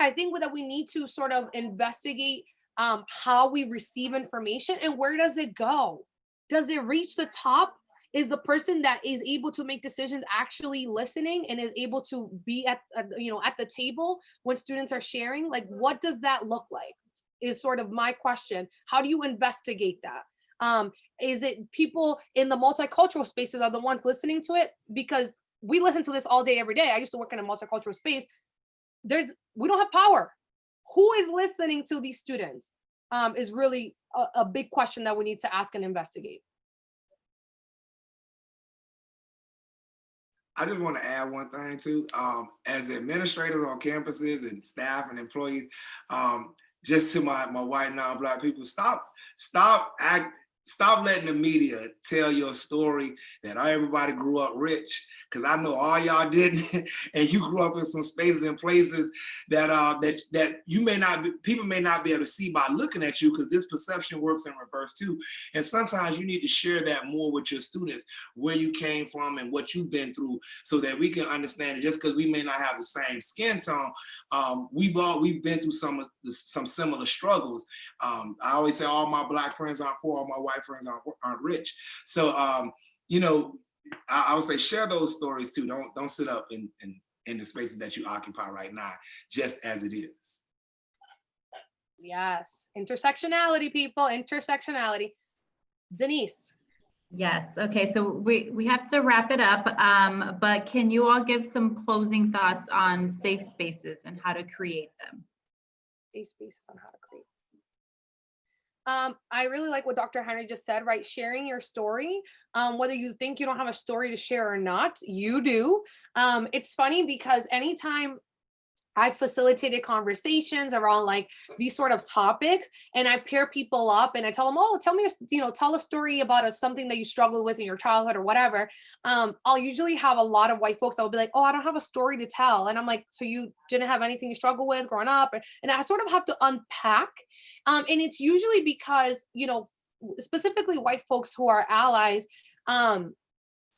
Speaker 2: I think that we need to sort of investigate how we receive information and where does it go? Does it reach the top? Is the person that is able to make decisions actually listening and is able to be at the table when students are sharing? Like, what does that look like? Is sort of my question. How do you investigate that? Is it people in the multicultural spaces are the ones listening to it? Because we listen to this all day, every day. I used to work in a multicultural space. We don't have power. Who is listening to these students is really a big question that we need to ask and investigate.
Speaker 3: I just want to add one thing too. As administrators on campuses and staff and employees, just to my white non-Black people, stop letting the media tell your story that everybody grew up rich, because I know all y'all didn't, and you grew up in some spaces and places that that you may not be, people may not be able to see by looking at you, because this perception works in reverse too. And sometimes you need to share that more with your students, where you came from and what you've been through, so that we can understand it. Just because we may not have the same skin tone, we've been through some similar struggles. I always say all my Black friends aren't poor, all my white friends aren't rich. So I would say share those stories too. Don't sit up in the spaces that you occupy right now, just as it is.
Speaker 2: Yes, intersectionality, people, intersectionality. Denise.
Speaker 1: Yes. Okay. So we have to wrap it up. But can you all give some closing thoughts on safe spaces and how to create them?
Speaker 2: Safe spaces on how to create. I really like what Dr. Henry just said, right? Sharing your story, whether you think you don't have a story to share or not, you do. It's funny because anytime I've facilitated conversations around like these sort of topics, and I pair people up and I tell them, oh, tell a story about something that you struggled with in your childhood or whatever. I'll usually have a lot of white folks that will be like, oh, I don't have a story to tell. And I'm like, so you didn't have anything you struggled with growing up? And I sort of have to unpack. And it's usually because, specifically white folks who are allies,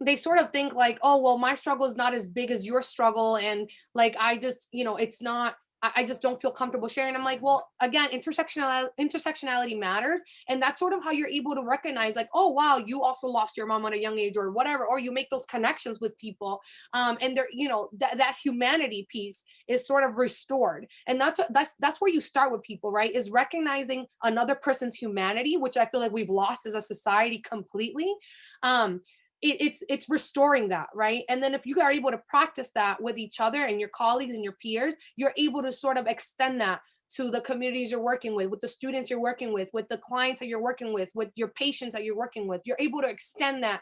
Speaker 2: they sort of think like, oh, well, my struggle is not as big as your struggle. And like, I just, it's not, I just don't feel comfortable sharing. I'm like, well, again, intersectionality matters. And that's sort of how you're able to recognize like, oh, wow, you also lost your mom at a young age or whatever, or you make those connections with people. And they're, that humanity piece is sort of restored. And that's where you start with people, right? Is recognizing another person's humanity, which I feel like we've lost as a society completely. It's restoring that, right? And then if you are able to practice that with each other and your colleagues and your peers, you're able to sort of extend that to the communities you're working with the students you're working with the clients that you're working with your patients that you're working with. You're able to extend that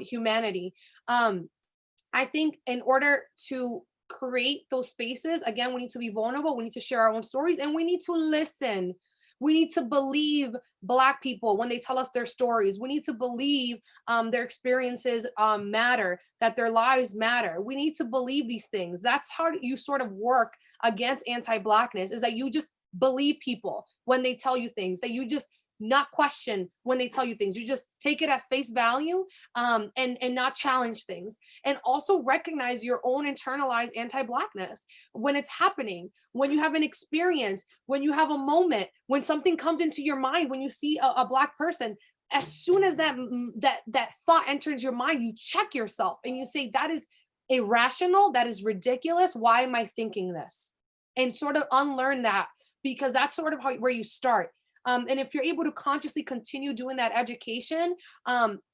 Speaker 2: humanity. I think in order to create those spaces, again, we need to be vulnerable, we need to share our own stories, and we need to listen. We need to believe Black people when they tell us their stories. We need to believe their experiences matter, that their lives matter. We need to believe these things. That's how you sort of work against anti-Blackness, is that you just believe people when they tell you things, that you just not question when they tell you things. You just take it at face value and not challenge things. And also recognize your own internalized anti-Blackness when it's happening, when you have an experience, when you have a moment, when something comes into your mind, when you see a Black person. As soon as that thought enters your mind, you check yourself and you say, that is irrational, that is ridiculous. Why am I thinking this? And sort of unlearn that, because that's sort of where you start. And if you're able to consciously continue doing that education,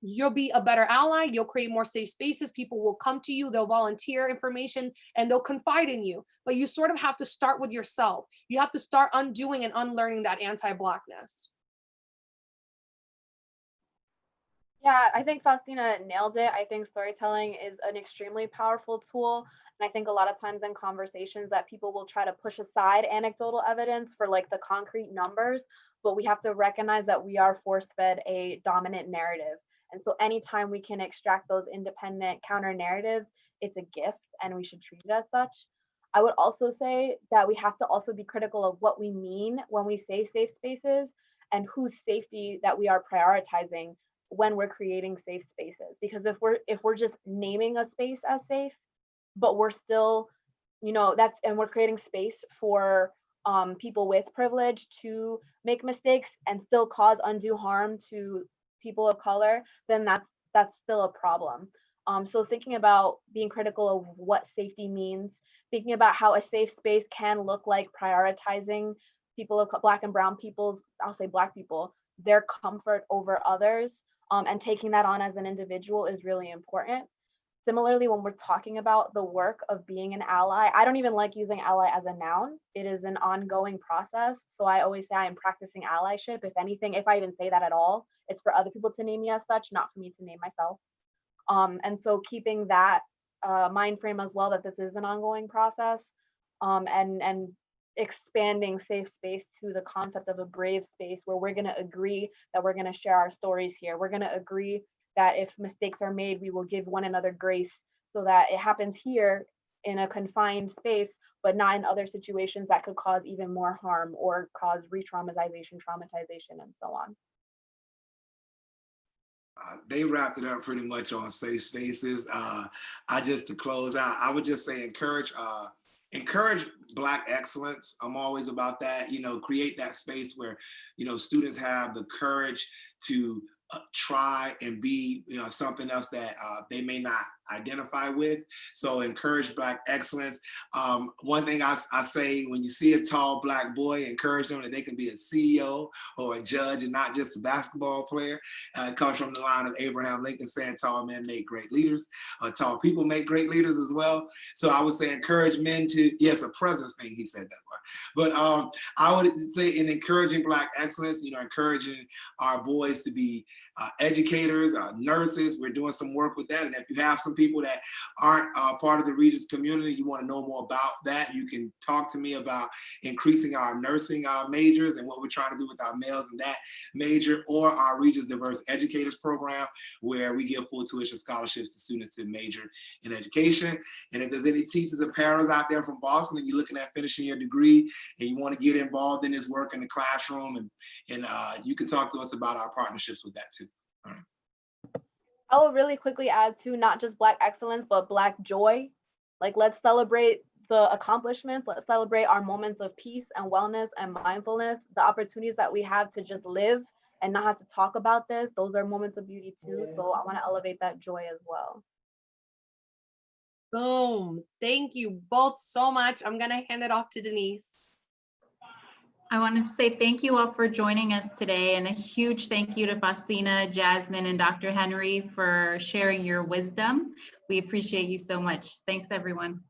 Speaker 2: you'll be a better ally. You'll create more safe spaces. People will come to you, they'll volunteer information, and they'll confide in you. But you sort of have to start with yourself. You have to start undoing and unlearning that anti-Blackness.
Speaker 4: Yeah, I think Faustina nailed it. I think storytelling is an extremely powerful tool. And I think a lot of times in conversations that people will try to push aside anecdotal evidence for like the concrete numbers, but we have to recognize that we are force-fed a dominant narrative. And so anytime we can extract those independent counter narratives, it's a gift and we should treat it as such. I would also say that we have to also be critical of what we mean when we say safe spaces and whose safety that we are prioritizing when we're creating safe spaces. Because if we're just naming a space as safe, but we're still, and we're creating space for people with privilege to make mistakes and still cause undue harm to people of color, then that's still a problem. So thinking about being critical of what safety means, thinking about how a safe space can look like prioritizing people of Black and brown people's, I'll say Black people, their comfort over others, and taking that on as an individual is really important. Similarly, when we're talking about the work of being an ally, I don't even like using ally as a noun. It is an ongoing process. So I always say I am practicing allyship. If anything, if I even say that at all, it's for other people to name me as such, not for me to name myself. And so keeping that mind frame as well, that this is an ongoing process, and expanding safe space to the concept of a brave space where we're going to agree that we're going to share our stories here. We're going to agree that if mistakes are made, we will give one another grace so that it happens here in a confined space, but not in other situations that could cause even more harm or cause re-traumatization, traumatization, and so on.
Speaker 3: They wrapped it up pretty much on safe spaces. To close out, I would just say encourage Black excellence. I'm always about that, create that space where, students have the courage to try and be, something else that they may not identify with. So encourage Black excellence. One thing I say, when you see a tall Black boy, encourage them that they can be a CEO or a judge and not just a basketball player. It comes from the line of Abraham Lincoln saying tall men make great leaders, tall people make great leaders as well. So I would say encourage men to, yes, a presence thing, he said that part. But I would say in encouraging Black excellence, encouraging our boys to be educators, nurses. We're doing some work with that. And if you have some people that aren't part of the Regents community, you want to know more about that, you can talk to me about increasing our nursing majors and what we're trying to do with our males in that major, or our Regents Diverse Educators Program, where we give full tuition scholarships to students to major in education. And if there's any teachers or parents out there from Boston and you're looking at finishing your degree and you want to get involved in this work in the classroom, and you can talk to us about our partnerships with that too. All right.
Speaker 4: I will really quickly add to not just Black excellence, but Black joy. Like, let's celebrate the accomplishments. Let's celebrate our moments of peace and wellness and mindfulness, the opportunities that we have to just live and not have to talk about this. Those are moments of beauty too. So I want to elevate that joy as well.
Speaker 2: Boom. Thank you both so much. I'm going to hand it off to Denise.
Speaker 1: I wanted to say thank you all for joining us today, and a huge thank you to Faustina, Jasmine, and Dr. Henry for sharing your wisdom. We appreciate you so much. Thanks, everyone.